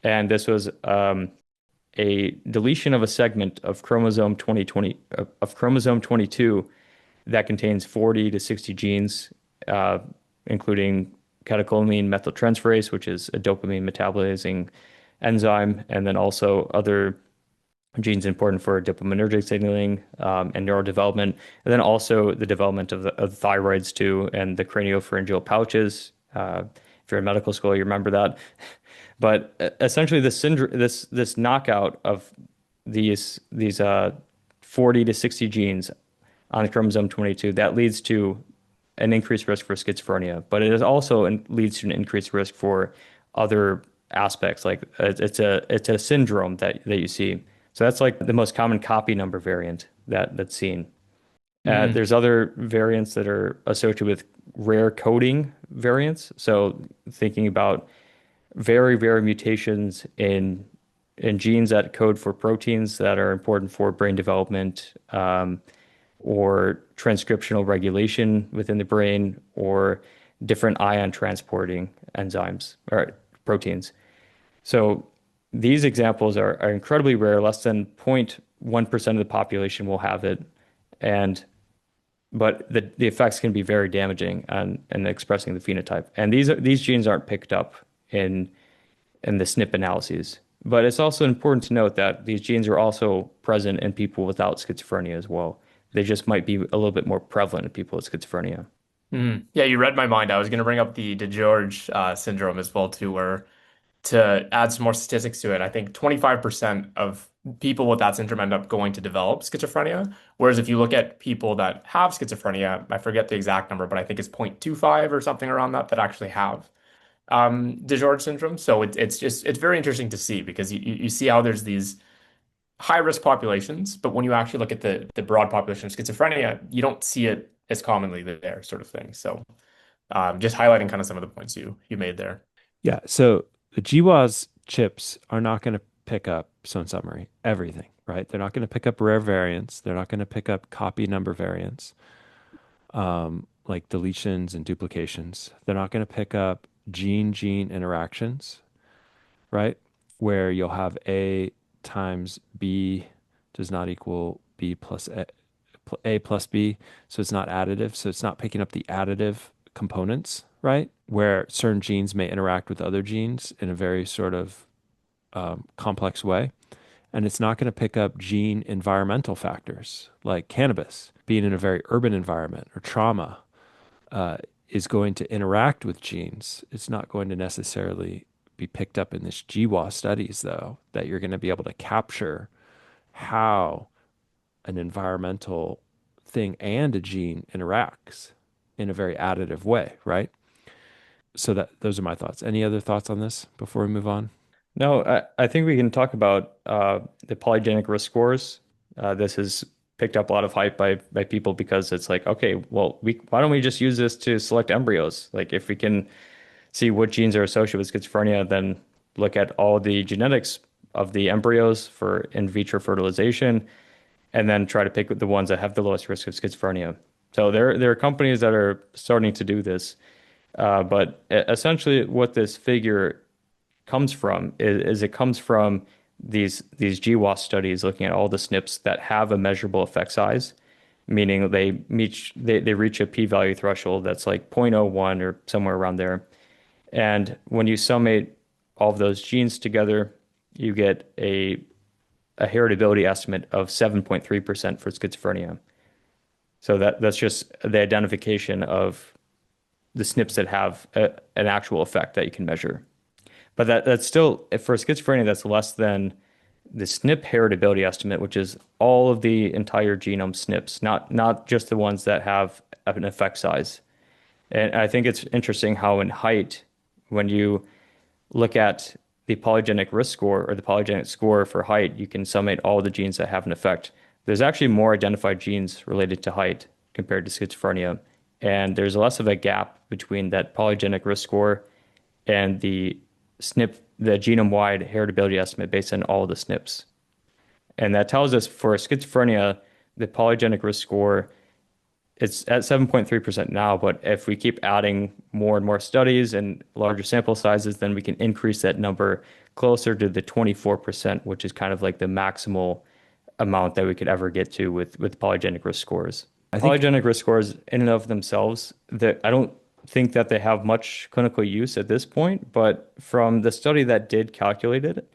And this was a deletion of a segment of chromosome 22 that contains 40 to 60 genes, including catecholamine methyltransferase, which is a dopamine metabolizing enzyme, and then also other genes important for dopaminergic signaling, and neurodevelopment, and then also the development of thyroids too, and the craniopharyngeal pouches. If you're in medical school, you remember that. But essentially, this knockout of these 40 to 60 genes on chromosome 22 that leads to an increased risk for schizophrenia, but it is also leads to an increased risk for other aspects. Like it's a syndrome that you see. So that's like the most common copy number variant that's seen. Mm. There's other variants that are associated with rare coding variants. So thinking about very rare mutations in genes that code for proteins that are important for brain development, or transcriptional regulation within the brain, or different ion transporting enzymes or proteins. So these examples are incredibly rare. Less than 0.1% of the population will have it. And but the effects can be very damaging on expressing the phenotype. And these genes aren't picked up in the SNP analyses. But it's also important to note that these genes are also present in people without schizophrenia as well. They just might be a little bit more prevalent in people with schizophrenia. Mm. Yeah, you read my mind. I was going to bring up the DeGeorge syndrome as well too, where to add some more statistics to it, I think 25% of people with that syndrome end up going to develop schizophrenia. Whereas if you look at people that have schizophrenia, I forget the exact number, but I think it's 0.25 or something around that actually have DeGeorge syndrome. So it's very interesting to see because you see how there's these high risk populations, but when you actually look at the broad population of schizophrenia, you don't see it as commonly there, sort of thing. So just highlighting kind of some of the points you made there. Yeah. So the GWAS chips are not going to pick up, so in summary, everything, right? They're not going to pick up rare variants. They're not going to pick up copy number variants, like deletions and duplications. They're not going to pick up gene-gene interactions, right? Where you'll have A times B does not equal B plus A plus B. So it's not additive. So it's not picking up the additive components, right? Where certain genes may interact with other genes in a very sort of complex way. And it's not going to pick up gene environmental factors like cannabis being in a very urban environment or trauma is going to interact with genes. It's not going to necessarily be picked up in this GWAS studies, though, that you're going to be able to capture how an environmental thing and a gene interacts in a very additive way, right? So that those are my thoughts. Any other thoughts on this before we move on? No, I think we can talk about the polygenic risk scores. This is picked up a lot of hype by people because it's like, okay, well, why don't we just use this to select embryos? Like if we can see what genes are associated with schizophrenia, then look at all the genetics of the embryos for in vitro fertilization, and then try to pick the ones that have the lowest risk of schizophrenia. So there are companies that are starting to do this, but essentially what this figure comes from is it comes from these GWAS studies looking at all the SNPs that have a measurable effect size, meaning they reach a p-value threshold that's like zero point zero 0.01 or somewhere around there. And when you summate all of those genes together, you get a heritability estimate of 7.3% for schizophrenia. So that's just the identification of the SNPs that have an actual effect that you can measure. But that's still, for schizophrenia, that's less than the SNP heritability estimate, which is all of the entire genome SNPs, not just the ones that have an effect size. And I think it's interesting how in height, when you look at the polygenic risk score or the polygenic score for height, you can summate all the genes that have an effect. There's actually more identified genes related to height compared to schizophrenia. And there's less of a gap between that polygenic risk score and the SNP, the genome-wide heritability estimate based on all the SNPs. And that tells us for schizophrenia, the polygenic risk score, it's at 7.3% now, but if we keep adding more and more studies and larger sample sizes, then we can increase that number closer to the 24%, which is kind of like the maximal amount that we could ever get to with polygenic risk scores. I think Polygenic risk scores in and of themselves, that I don't think that they have much clinical use at this point, but from the study that did calculate it,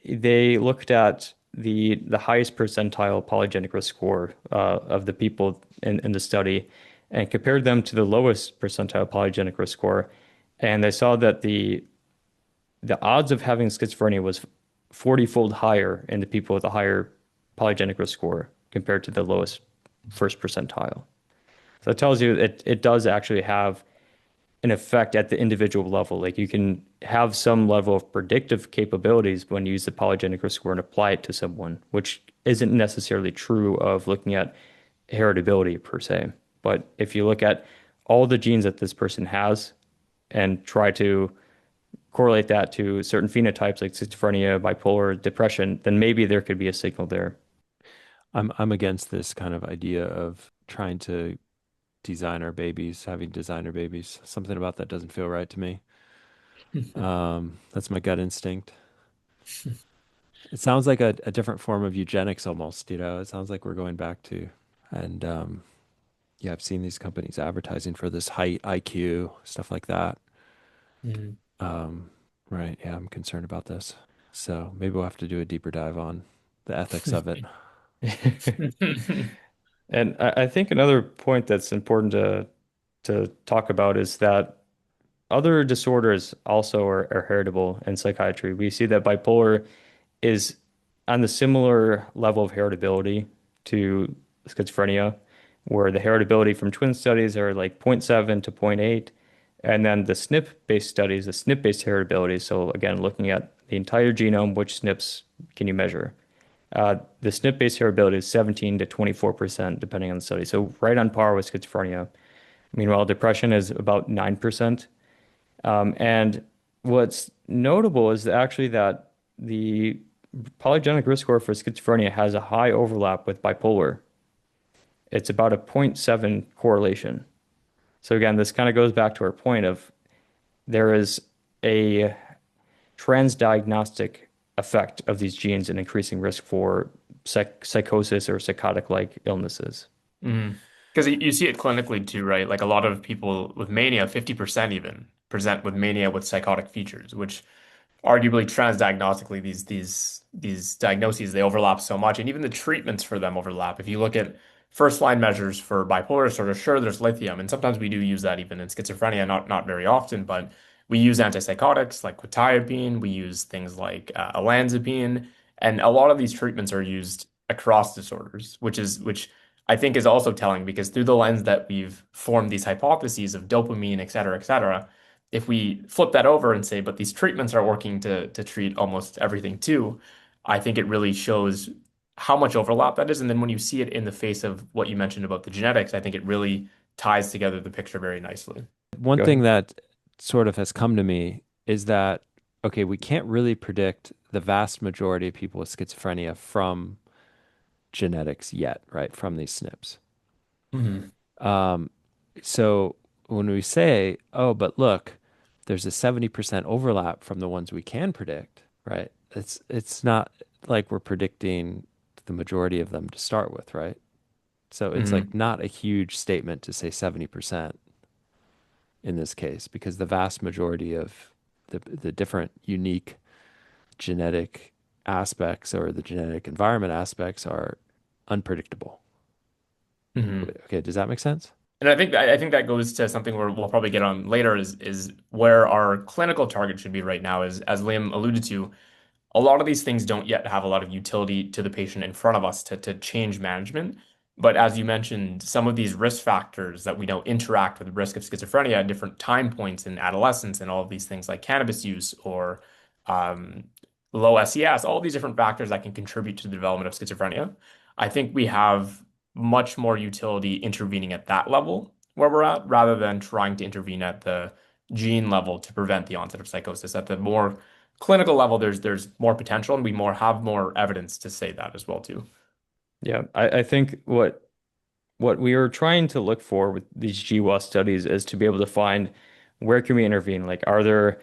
they looked at the highest percentile polygenic risk score of the people in the study and compared them to the lowest percentile polygenic risk score. And they saw that the odds of having schizophrenia was 40-fold higher in the people with a higher polygenic risk score compared to the lowest first percentile. So it tells you it does actually have an effect at the individual level. Like you can have some level of predictive capabilities when you use the polygenic risk score and apply it to someone, which isn't necessarily true of looking at heritability per se. But if you look at all the genes that this person has and try to correlate that to certain phenotypes like schizophrenia, bipolar, depression, then maybe there could be a signal there. I'm against this kind of idea of trying to designer babies, having designer babies. Something about that doesn't feel right to me. That's my gut instinct. It sounds like a different form of eugenics almost, you know. It sounds like we're going back to, and yeah, I've seen these companies advertising for this height, IQ, stuff like that. Mhm. Um, right, yeah, I'm concerned about this. So maybe we'll have to do a deeper dive on the ethics of it. And I think another point that's important to talk about is that other disorders also are heritable in psychiatry. We see that bipolar is on the similar level of heritability to schizophrenia, where the heritability from twin studies are like zero point 0.7 to zero point 0.8. And then the SNP-based studies, the SNP-based heritability, so again, looking at the entire genome, which SNPs can you measure? The SNP-based heritability is 17 to 24%, depending on the study. So right on par with schizophrenia. Meanwhile, depression is about 9%. And what's notable is actually that the polygenic risk score for schizophrenia has a high overlap with bipolar. It's about a zero point 0.7 correlation. So again, this kind of goes back to our point of there is a transdiagnostic effect of these genes in increasing risk for psychosis or psychotic-like illnesses. Because you see it clinically too, right? Like a lot of people with mania, 50% even present with mania with psychotic features, which arguably transdiagnostically these diagnoses they overlap so much, and even the treatments for them overlap. If you look at first line measures for bipolar disorder, sure, there's lithium, and sometimes we do use that even in schizophrenia, not very often, but we use antipsychotics like quetiapine, we use things like olanzapine, and a lot of these treatments are used across disorders, which I think is also telling because through the lens that we've formed these hypotheses of dopamine, et cetera, if we flip that over and say, but these treatments are working to treat almost everything too, I think it really shows how much overlap that is. And then when you see it in the face of what you mentioned about the genetics, I think it really ties together the picture very nicely. One Go thing ahead. that sort of has come to me is that, okay, we can't really predict the vast majority of people with schizophrenia from genetics yet, right? From these SNPs. Hmm. Um, so when we say, oh, but look, there's a 70% overlap from the ones we can predict, right? It's not like we're predicting the majority of them to start with, right? So it's like Hmm. not a huge statement to say 70% in this case, because the vast majority of the different unique genetic aspects or the genetic environment aspects are unpredictable. Hmm. Okay, does that make sense? And I think that goes to something where we'll probably get on later is where our clinical target should be right now is, as Liam alluded to, a lot of these things don't yet have a lot of utility to the patient in front of us to change management. But as you mentioned, some of these risk factors that we know interact with the risk of schizophrenia at different time points in adolescence and all of these things like cannabis use or um, low SES, all these different factors that can contribute to the development of schizophrenia. I think we have much more utility intervening at that level where we're at rather than trying to intervene at the gene level to prevent the onset of psychosis. At the more clinical level, there's more potential, and we more have more evidence to say that as well too. Yeah, I think what we are trying to look for with these GWAS studies is to be able to find where can we intervene? Like, are there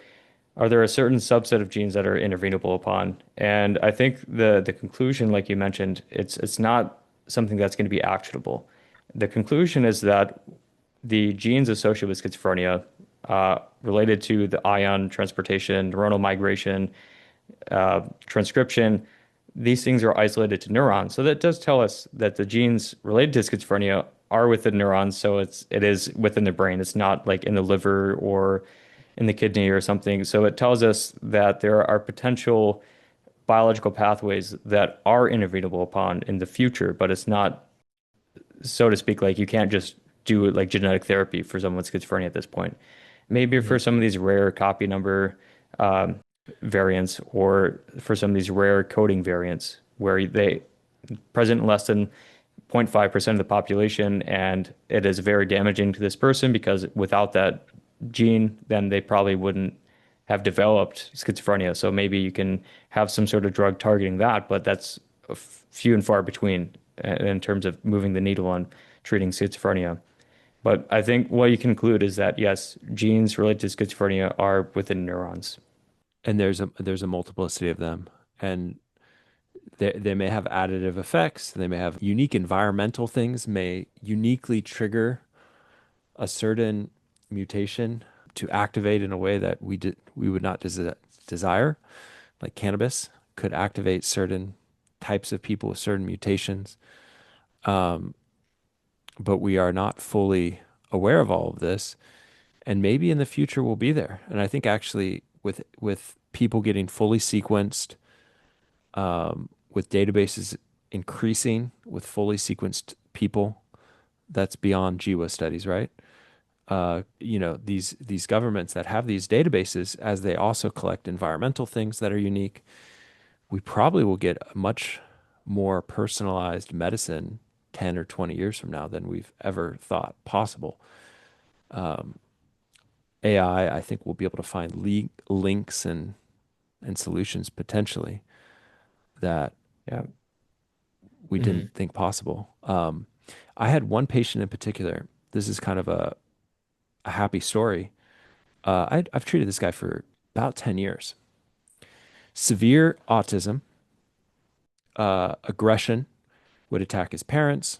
a certain subset of genes that are intervenable upon? And I think the conclusion, like you mentioned, it's not something that's going to be actionable. The conclusion is that the genes associated with schizophrenia, related to the ion transportation, neuronal migration, transcription, these things are isolated to neurons. So that does tell us that the genes related to schizophrenia are within neurons. So it is within the brain. It's not like in the liver or in the kidney or something. So it tells us that there are potential biological pathways that are intervenable upon in the future, but it's not, so to speak, like you can't just do like genetic therapy for someone with schizophrenia at this point. Maybe for Mhm. some of these rare copy number um, variants or for some of these rare coding variants where they present in less than 0.5% of the population, and it is very damaging to this person because without that gene, then they probably wouldn't have developed schizophrenia. So maybe you can have some sort of drug targeting that, but that's few and far between in terms of moving the needle on treating schizophrenia. But I think what you conclude is that yes, genes related to schizophrenia are within neurons. And there's a multiplicity of them, and they may have additive effects. They may have unique environmental things, may uniquely trigger a certain mutation to activate in a way that we would not desire. Like cannabis could activate certain types of people with certain mutations, but we are not fully aware of all of this. And maybe in the future we'll be there. And I think actually with people getting fully sequenced, with databases increasing with fully sequenced people, that's beyond GWAS studies, right? These governments that have these databases, as they also collect environmental things that are unique, we probably will get a much more personalized medicine 10 or 20 years from now than we've ever thought possible. AI, I think we'll be able to find links and solutions potentially that Yeah. we Hmm. didn't think possible. I had one patient in particular. This is kind of a happy story. I've treated this guy for about 10 years. Severe autism, aggression, would attack his parents.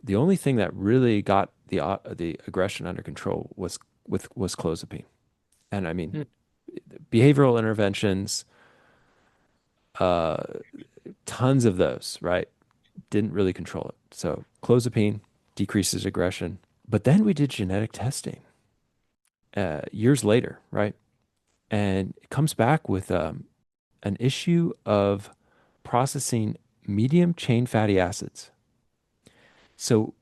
The only thing that really got the aggression under control was clozapine. And I mean, behavioral interventions, uh, tons of those, right? Didn't really control it. So clozapine decreases aggression. But then we did genetic testing years later, right? And it comes back with an issue of processing medium chain fatty acids. So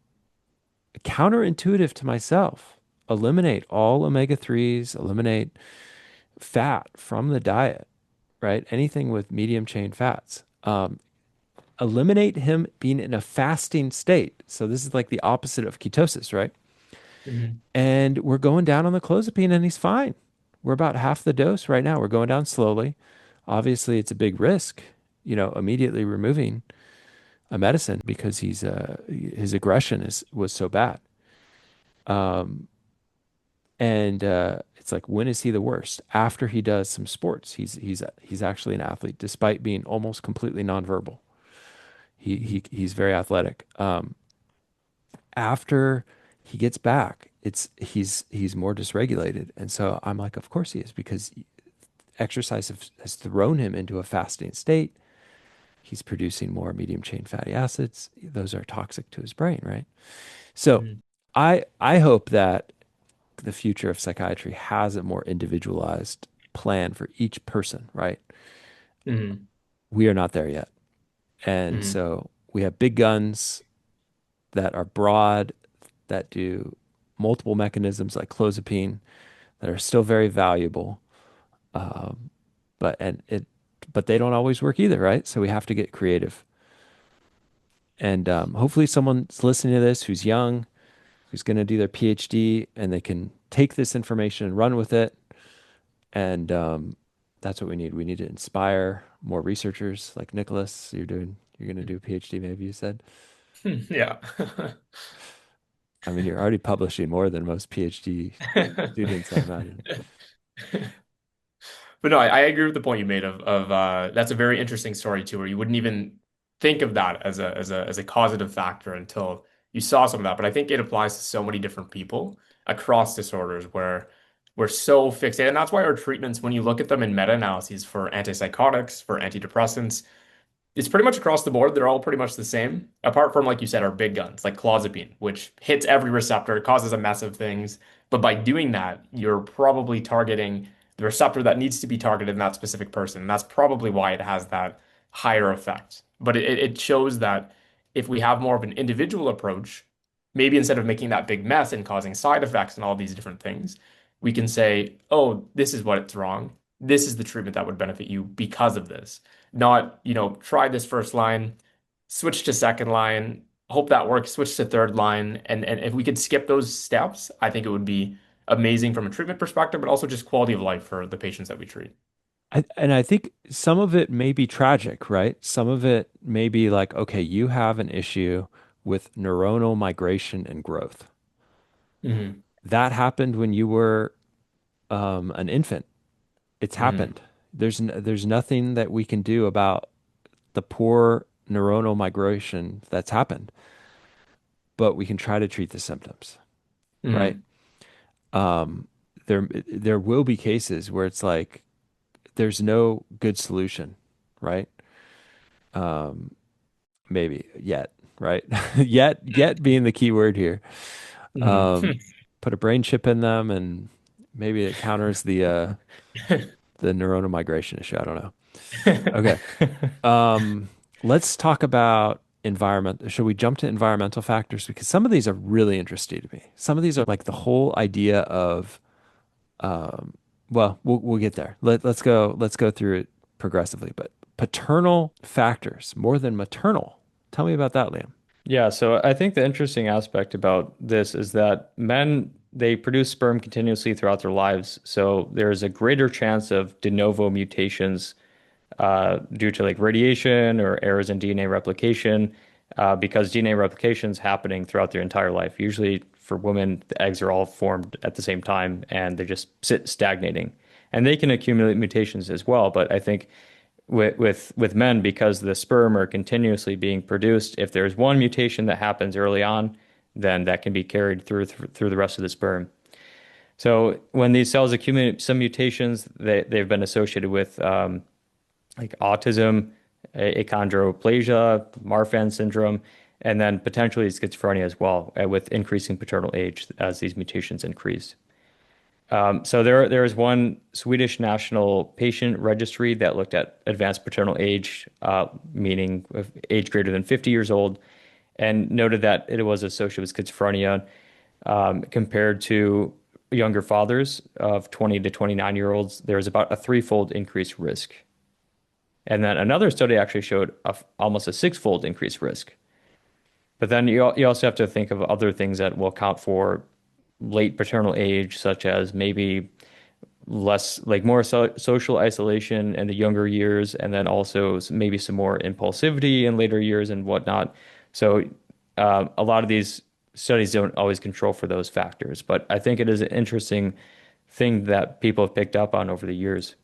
counterintuitive to myself, eliminate all omega 3s, eliminate fat from the diet, right? Anything with medium chain fats. eliminate him being in a fasting state. So this is like the opposite of ketosis, right? Mhm. And we're going down on the clozapine and he's fine. We're about half the dose right now. We're going down slowly. Obviously, it's a big risk, immediately removing a medicine because his aggression was so bad. Um, and it's like, when is he the worst? After he does some sports. He's actually an athlete, despite being almost completely nonverbal. He's very athletic. After he gets back, he's more dysregulated, and so I'm like, of course he is, because exercise has thrown him into a fasting state. He's producing more medium chain fatty acids. Those are toxic to his brain, right? So Mhm. I hope that the future of psychiatry has a more individualized plan for each person, right? Mhm. We are not there yet. And Mhm. so we have big guns that are broad, that do multiple mechanisms like clozapine that are still very valuable. Um, but they don't always work either, right? So we have to get creative. And hopefully someone's listening to this who's young, who's going to do their PhD, and they can take this information and run with it. And that's what we need. We need to inspire more researchers like Nicholas. You're going to do a PhD, maybe you said. Yeah. I mean, you're already publishing more than most PhD students, I imagine. But no, I agree with the point you made of that's a very interesting story too, where you wouldn't even think of that as a causative factor until you saw some of that. But I think it applies to so many different people across disorders where we're so fixated. And that's why our treatments, when you look at them in meta-analyses for antipsychotics, for antidepressants, it's pretty much across the board. They're all pretty much the same, apart from, like you said, our big guns, like clozapine, which hits every receptor, causes a mess of things. But by doing that, you're probably targeting the receptor that needs to be targeted in that specific person. And that's probably why it has that higher effect. But it shows that if we have more of an individual approach, maybe instead of making that big mess and causing side effects and all these different things, we can say, oh, this is what's wrong. This is the treatment that would benefit you because of this. Not, try this first line, switch to second line, hope that works, switch to third line. And if we could skip those steps, I think it would be amazing from a treatment perspective, but also just quality of life for the patients that we treat. And I think some of it may be tragic, right? Some of it may be like, okay, you have an issue with neuronal migration and growth. Hmm. That happened when you were an infant. It's Hmm. happened. There's nothing that we can do about the poor neuronal migration that's happened, but we can try to treat the symptoms, right? Hmm. Um, there will be cases where it's like there's no good solution, right? Um, maybe yet, right? Yet being the key word here. Hmm. Um, put a brain chip in them, and maybe it counters the neuronal migration issue. I don't know. Okay. Um, let's talk about environment. Should we jump to environmental factors? Because some of these are really interesting to me. Some of these are like the whole idea of, um, well, we'll get there. Let's go through it progressively. But paternal factors more than maternal. Tell me about that, Liam. Yeah, so I think the interesting aspect about this is that men, they produce sperm continuously throughout their lives. So there's a greater chance of de novo mutations due to like radiation or errors in DNA replication, because DNA replication is happening throughout their entire life. Usually for women, the eggs are all formed at the same time and they just sit stagnating. And they can accumulate mutations as well, but I think with men, because the sperm are continuously being produced, if there's one mutation that happens early on, then that can be carried through the rest of the sperm. So when these cells accumulate some mutations, they've been associated with like autism, achondroplasia, Marfan syndrome, and then potentially schizophrenia as well, with increasing paternal age as these mutations increase. So there is one Swedish national patient registry that looked at advanced paternal age, meaning of age greater than 50 years old, and noted that it was associated with schizophrenia compared to younger fathers of 20 to 29-year-olds. There's about a threefold increased risk. And then another study actually showed almost a six-fold increased risk. But then you also have to think of other things that will account for late paternal age, such as maybe less, like more social isolation in the younger years, and then also maybe some more impulsivity in later years and whatnot. So a lot of these studies don't always control for those factors, but I think it is an interesting thing that people have picked up on over the years.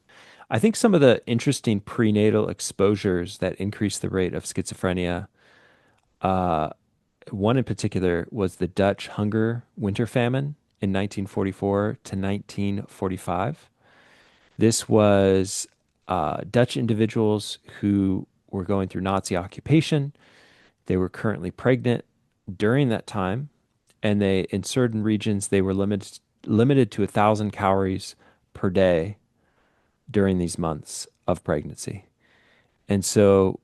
I think some of the interesting prenatal exposures that increase the rate of schizophrenia, uh, one in particular was the Dutch hunger winter famine in 1944 to 1945. This was Dutch individuals who were going through Nazi occupation. They were currently pregnant during that time, and they in certain regions they were limited to 1,000 calories per day during these months of pregnancy. And so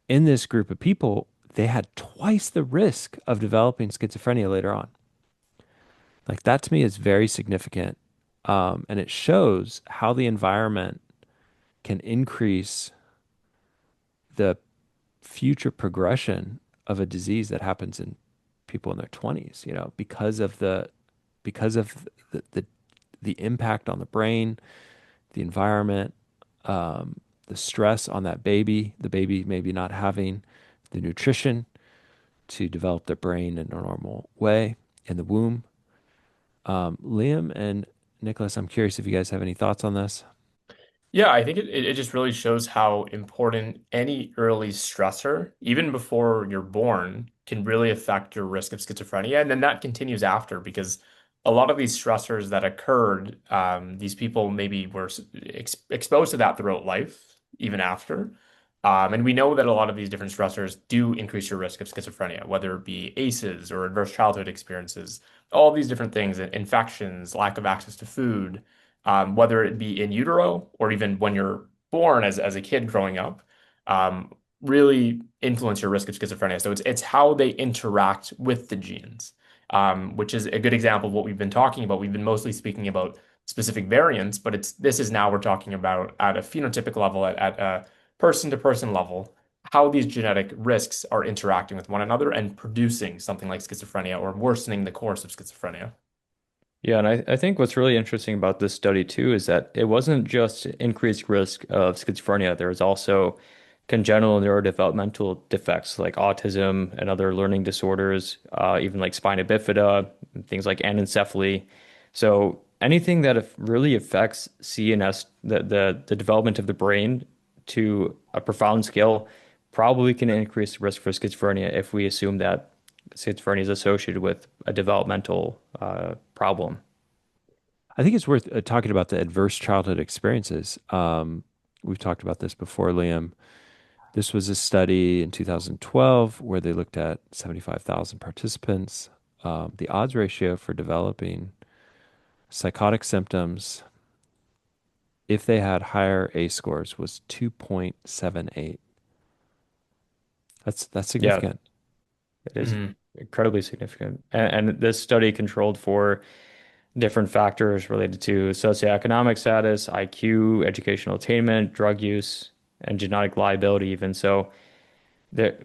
in this group of people, they had twice the risk of developing schizophrenia later on. Like that to me is very significant. And it shows how the environment can increase the future progression of a disease that happens in people in their 20s, because of the impact on the brain, the environment, the stress on that baby, the baby maybe not having the nutrition to develop their brain in a normal way in the womb. Liam and Nicholas, I'm curious if you guys have any thoughts on this. Yeah, I think it just really shows how important any early stressor, even before you're born, can really affect your risk of schizophrenia. And then that continues after because a lot of these stressors that occurred, these people maybe were exposed to that throughout life, even after. And we know that a lot of these different stressors do increase your risk of schizophrenia, whether it be ACEs or adverse childhood experiences, all these different things, infections, lack of access to food, whether it be in utero or even when you're born as a kid growing up, really influence your risk of schizophrenia. So it's how they interact with the genes, which is a good example of what we've been talking about. We've been mostly speaking about specific variants, but this is now we're talking about at a phenotypic level, at a person to person level, how these genetic risks are interacting with one another and producing something like schizophrenia or worsening the course of schizophrenia. Yeah, and I think what's really interesting about this study too is that it wasn't just increased risk of schizophrenia. There was also congenital neurodevelopmental defects like autism and other learning disorders, even like spina bifida, and things like anencephaly. So anything that really affects CNS, the development of the brain to a profound scale, probably can increase the risk for schizophrenia if we assume that schizophrenia is associated with a developmental problem. I think it's worth talking about the adverse childhood experiences. We've talked about this before, Liam. This was a study in 2012 where they looked at 75,000 participants. The odds ratio for developing psychotic symptoms, if they had higher A scores, was 2.78. That's Yeah, significant. it is Mhm. incredibly significant. And this study controlled for different factors related to socioeconomic status, IQ, educational attainment, drug use, and genetic liability even. So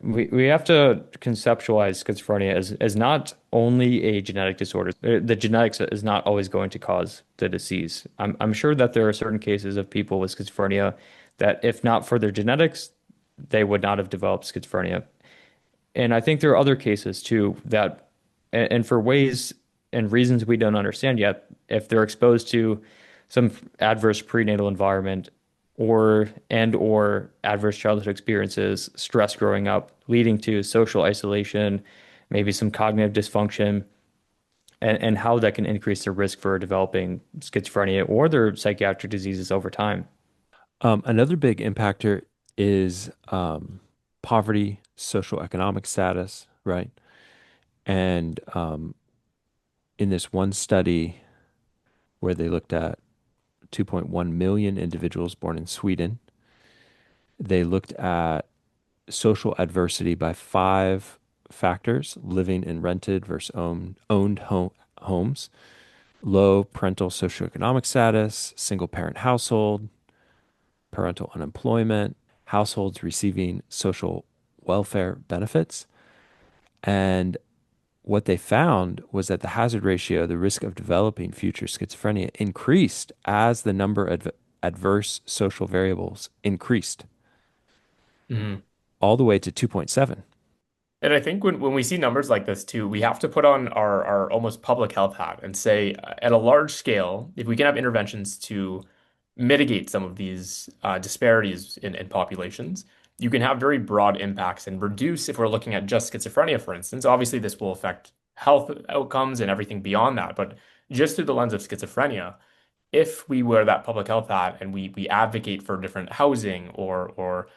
we have to conceptualize schizophrenia as not only a genetic disorder. The genetics is not always going to cause the disease. I'm sure that there are certain cases of people with schizophrenia that if not for their genetics, they would not have developed schizophrenia. And I think there are other cases too that, and for ways and reasons we don't understand yet, if they're exposed to some adverse prenatal environment or adverse childhood experiences, stress growing up, leading to social isolation, maybe some cognitive dysfunction, and how that can increase their risk for developing schizophrenia or their psychiatric diseases over time. Another big impactor is poverty, social economic status, right? And in this one study where they looked at 2.1 million individuals born in Sweden, they looked at social adversity by five factors: living in rented versus homes, low parental socioeconomic status, single parent household, parental unemployment, households receiving social welfare benefits. And what they found was that the hazard ratio, the risk of developing future schizophrenia, increased as the number of adverse social variables increased, Mhm. all the way to 2.7. And I think when we see numbers like this too, we have to put on our almost public health hat and say, at a large scale, if we can have interventions to mitigate some of these disparities in populations, you can have very broad impacts and reduce, if we're looking at just schizophrenia, for instance, obviously this will affect health outcomes and everything beyond that, but just through the lens of schizophrenia, if we wear that public health hat and we advocate for different housing or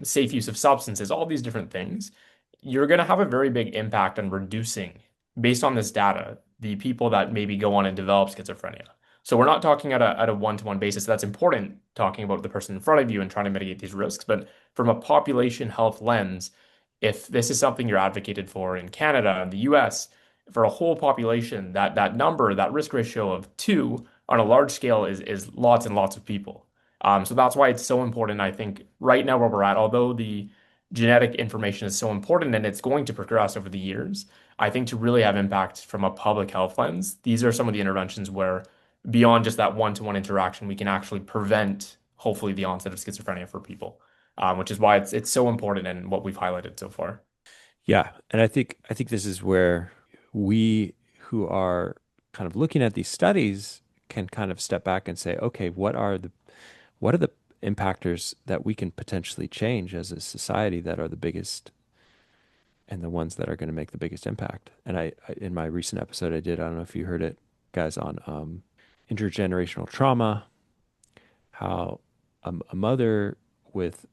safe use of substances, all these different things, you're going to have a very big impact on reducing, based on this data, the people that maybe go on and develop schizophrenia. So we're not talking at a one-to-one basis. That's important, talking about the person in front of you and trying to mitigate these risks. But from a population health lens, if this is something you're advocated for in Canada and the US, for a whole population, that number, that risk ratio of 2 on a large scale is lots and lots of people. So that's why it's so important. I think right now where we're at, although the genetic information is so important and it's going to progress over the years, I think to really have impact from a public health lens, these are some of the interventions where beyond just that one-to-one interaction, we can actually prevent, hopefully, the onset of schizophrenia for people, which is why it's so important and what we've highlighted so far. Yeah, and I think this is where we who are kind of looking at these studies can kind of step back and say, okay, what are the impactors that we can potentially change as a society that are the biggest and the ones that are going to make the biggest impact? And in my recent episode I did, I don't know if you heard it, guys, on intergenerational trauma, how a mother with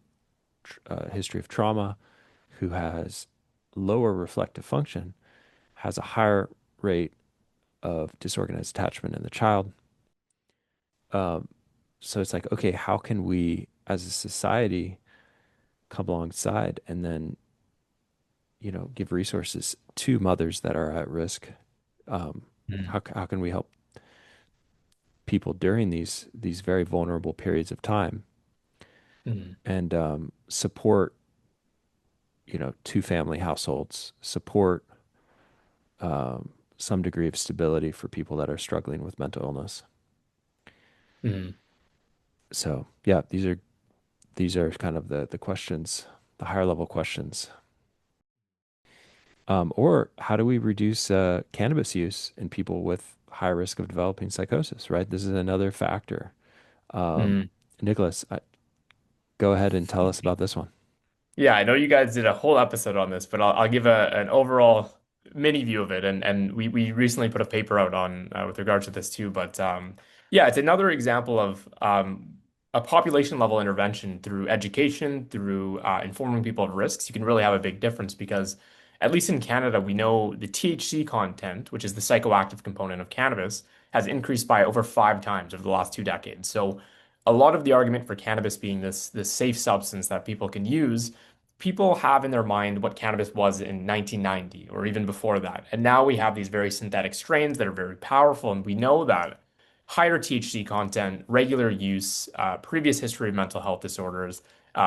a history of trauma who has lower reflective function has a higher rate of disorganized attachment in the child. Um, so it's like, okay, how can we as a society come alongside and then, give resources to mothers that are at risk? Um, Mm. how can we help people during these very vulnerable periods of time Mm. and support, two family households, support some degree of stability for people that are struggling with mental illness. Mm. So yeah, these are kind of the questions, the higher level questions. Or how do we reduce cannabis use in people with high risk of developing psychosis, right? This is another factor. Um, Mm. Nicholas, go ahead and tell us about this one. Yeah, I know you guys did a whole episode on this, but I'll give an overall mini view of it. And we recently put a paper out on with regards to this too. But yeah, it's another example of a population level intervention through education, through informing people of risks. You can really have a big difference because, at least in Canada, we know the THC content, which is the psychoactive component of cannabis, has increased by over 5 times over the last 2 decades. So a lot of the argument for cannabis being this safe substance that people can use, people have in their mind what cannabis was in 1990 or even before that. And now we have these very synthetic strains that are very powerful. And we know that higher THC content, regular use, previous history of mental health disorders,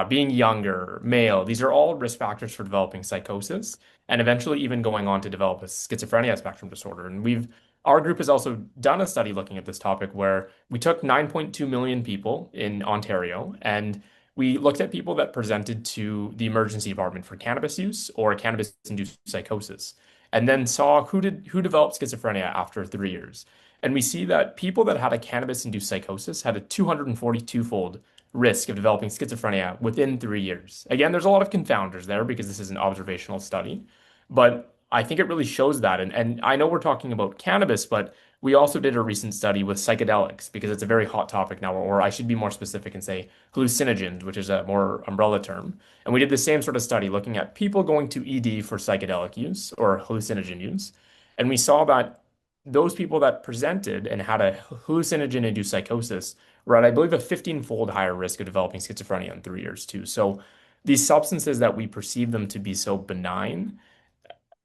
being younger, male, these are all risk factors for developing psychosis and eventually even going on to develop a schizophrenia spectrum disorder. And our group has also done a study looking at this topic where we took 9.2 million people in Ontario and we looked at people that presented to the emergency department for cannabis use or cannabis-induced psychosis, and then saw who developed schizophrenia after 3 years. And we see that people that had a cannabis-induced psychosis had a 242-fold risk of developing schizophrenia within 3 years. Again, there's a lot of confounders there because this is an observational study, but I think it really shows that. And I know we're talking about cannabis, but we also did a recent study with psychedelics because it's a very hot topic now, or I should be more specific and say hallucinogens, which is a more umbrella term. And we did the same sort of study looking at people going to ED for psychedelic use or hallucinogen use. And we saw that those people that presented and had a hallucinogen-induced psychosis were at, I believe, a 15-fold higher risk of developing schizophrenia in 3 years too. So these substances that we perceive them to be so benign,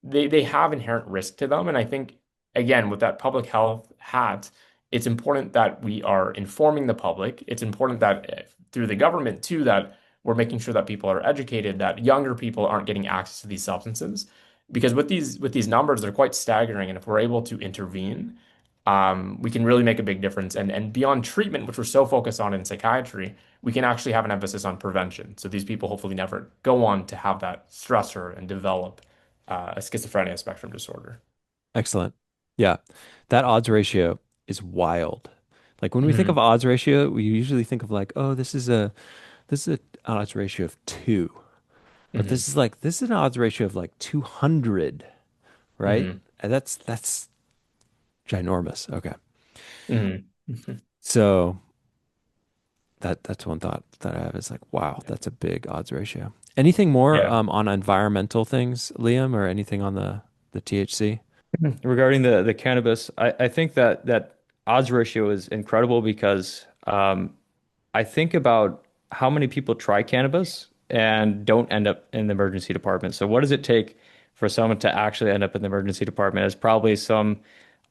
they have inherent risk to them. And I think, again, with that public health hat, it's important that we are informing the public. It's important that through the government too, that we're making sure that people are educated, that younger people aren't getting access to these substances. Because with these numbers, they're quite staggering. And if we're able to intervene, we can really make a big difference. And beyond treatment, which we're so focused on in psychiatry, we can actually have an emphasis on prevention. So these people hopefully never go on to have that stressor and develop a schizophrenia spectrum disorder. Excellent. Yeah. That odds ratio is wild. Like when we think of Hmm. odds ratio, we usually think of like, oh, this is a odds ratio of 2. But Hmm. this is an odds ratio of like 200, right? Hmm. And that's ginormous. Okay. Hmm. So that's one thought that I have is like, wow, that's a big odds ratio. Anything more Yeah. on environmental things, Liam, or anything on the THC? Regarding the cannabis, I think that odds ratio is incredible because I think about how many people try cannabis and don't end up in the emergency department. So what does it take for someone to actually end up in the emergency department? Is probably some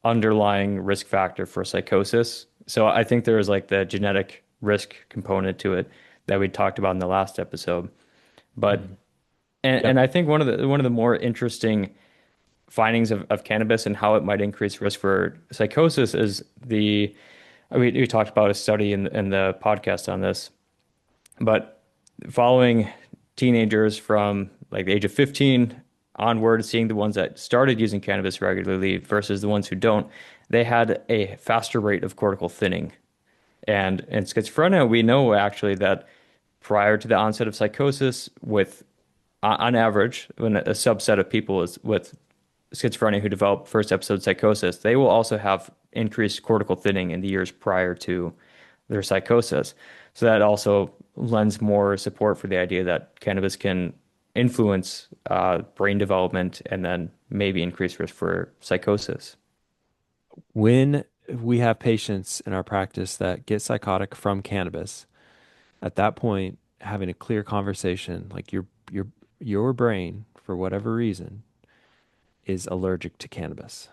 underlying risk factor for psychosis. So I think there is like the genetic risk component to it that we talked about in the last episode. But Mhm. and Yep. I think one of the more interesting findings of cannabis and how it might increase risk for psychosis is we talked about a study in the podcast on this, but following teenagers from like the age of 15 onward, seeing the ones that started using cannabis regularly versus the ones who don't, they had a faster rate of cortical thinning. And in schizophrenia, we know actually that prior to the onset of psychosis, with on average, when a subset of people is with schizophrenia who develop first episode psychosis, they will also have increased cortical thinning in the years prior to their psychosis. So that also lends more support for the idea that cannabis can influence brain development and then maybe increase risk for psychosis. When we have patients in our practice that get psychotic from cannabis, at that point, having a clear conversation, like your brain, for whatever reason, is allergic to cannabis,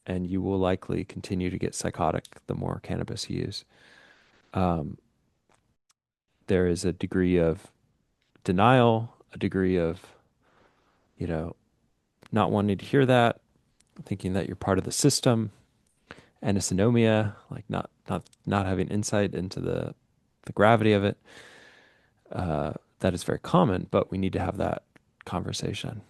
and you will likely continue to get psychotic the more cannabis you use. Um, there is a degree of denial, a degree of, you know, not wanting to hear that, thinking that you're part of the system, anosognomia, like not having insight into the gravity of it. That is very common, but we need to have that conversation.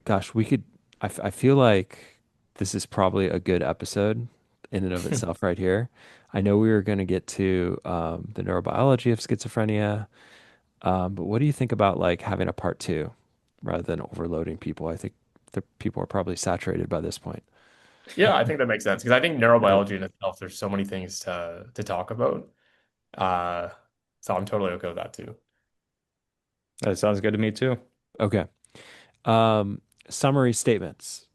Gosh, we could. I feel like this is probably a good episode in and of itself right here. I know we were going to get to the neurobiology of schizophrenia, but what do you think about like having a part two rather than overloading people? I think the people are probably saturated by this point. Yeah, I think that makes sense because I think Right. neurobiology in itself, there's so many things to talk about. Uh, so I'm totally okay with that too. That sounds good to me too. Okay. Um, Summary statements.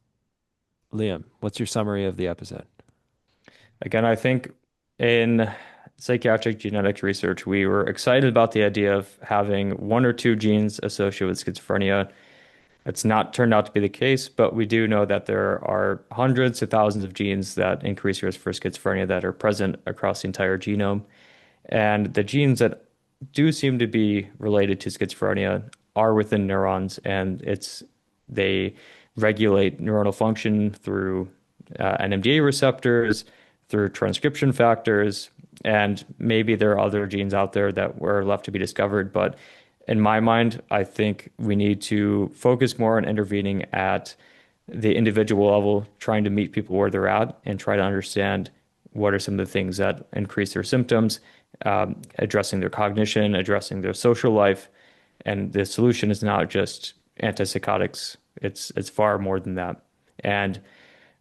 Liam, what's your summary of the episode? Again, I think in psychiatric genetics research, we were excited about the idea of having one or two genes associated with schizophrenia. It's not turned out to be the case, but we do know that there are hundreds to thousands of genes that increase risk for schizophrenia that are present across the entire genome. And the genes that do seem to be related to schizophrenia are within neurons, and they regulate neuronal function through NMDA receptors, through transcription factors, and maybe there are other genes out there that were left to be discovered. But in my mind, I think we need to focus more on intervening at the individual level, trying to meet people where they're at and try to understand what are some of the things that increase their symptoms, addressing their cognition, addressing their social life. And the solution is not just antipsychotics. It's far more than that. And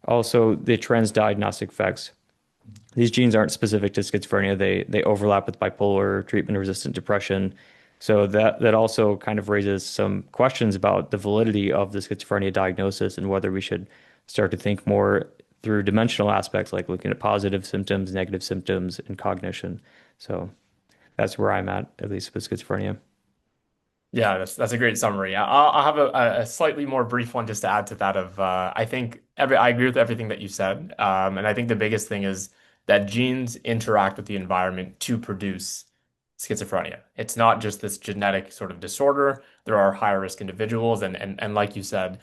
also the transdiagnostic effects. These genes aren't specific to schizophrenia. They overlap with bipolar, treatment-resistant depression. So that also kind of raises some questions about the validity of the schizophrenia diagnosis and whether we should start to think more through dimensional aspects, like looking at positive symptoms, negative symptoms, and cognition. So that's where I'm at least with schizophrenia. Yeah, that's a great summary. I'll have a slightly more brief one just to add to that of I think I agree with everything that you said. And I think the biggest thing is that genes interact with the environment to produce schizophrenia. It's not just this genetic sort of disorder. There are higher risk individuals, and like you said,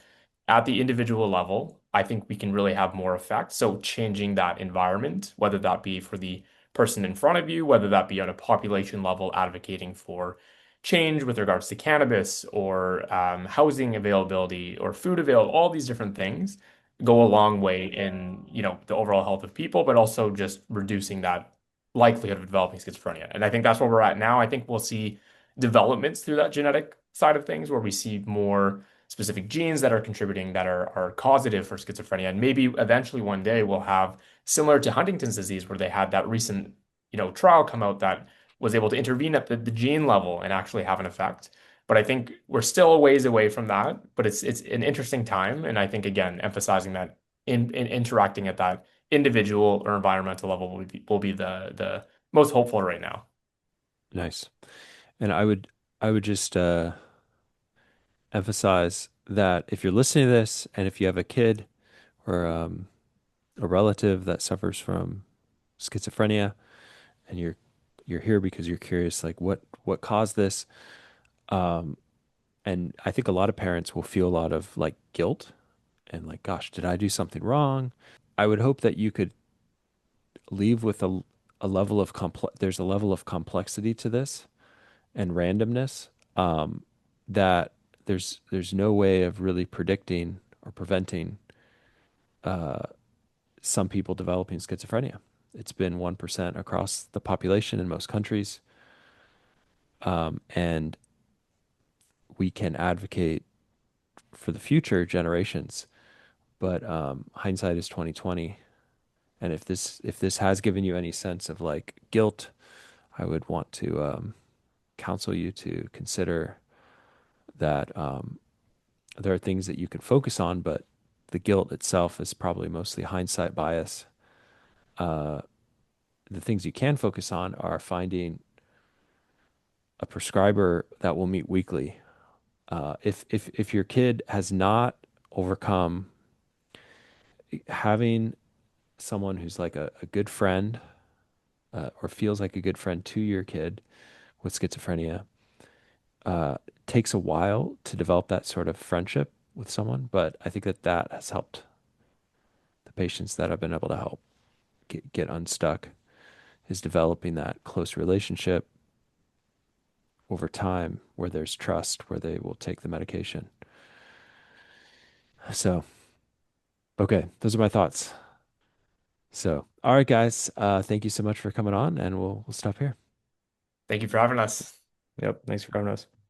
at the individual level, I think we can really have more effect. So changing that environment, whether that be for the person in front of you, whether that be on a population level, advocating for change with regards to cannabis or housing availability or food available, all these different things go a long way in, the overall health of people, but also just reducing that likelihood of developing schizophrenia. And I think that's where we're at now. I think we'll see developments through that genetic side of things where we see more specific genes that are contributing that are causative for schizophrenia. And maybe eventually one day we'll have similar to Huntington's disease, where they had that recent, trial come out that was able to intervene at the gene level and actually have an effect. But I think we're still a ways away from that. But it's an interesting time. And I think again, emphasizing that in interacting at that individual or environmental level will be the most hopeful right now. Nice. And I would just emphasize that if you're listening to this and if you have a kid or a relative that suffers from schizophrenia and you're here because you're curious like what caused this, um and I think a lot of parents will feel a lot of like guilt and like, gosh, did I do something wrong? I would hope that you could leave with a level of there's a level of complexity to this and randomness, um, that there's no way of really predicting or preventing uh, some people developing schizophrenia. It's been 1% across the population in most countries, and we can advocate for the future generations. But hindsight is 2020, and if this has given you any sense of like guilt, I would want to counsel you to consider that there are things that you can focus on, but the guilt itself is probably mostly hindsight bias. Uh, the things you can focus on are finding a prescriber that will meet weekly. If your kid has not overcome having someone who's like a good friend, or feels like a good friend to your kid with schizophrenia, uh, takes a while to develop that sort of friendship with someone, but I think that has helped the patients that I've been able to help get unstuck, is developing that close relationship over time where there's trust, where they will take the medication. So, okay, those are my thoughts. So, all right, guys, thank you so much for coming on, and we'll stop here. Thank you for having us. Yep. Thanks for having us.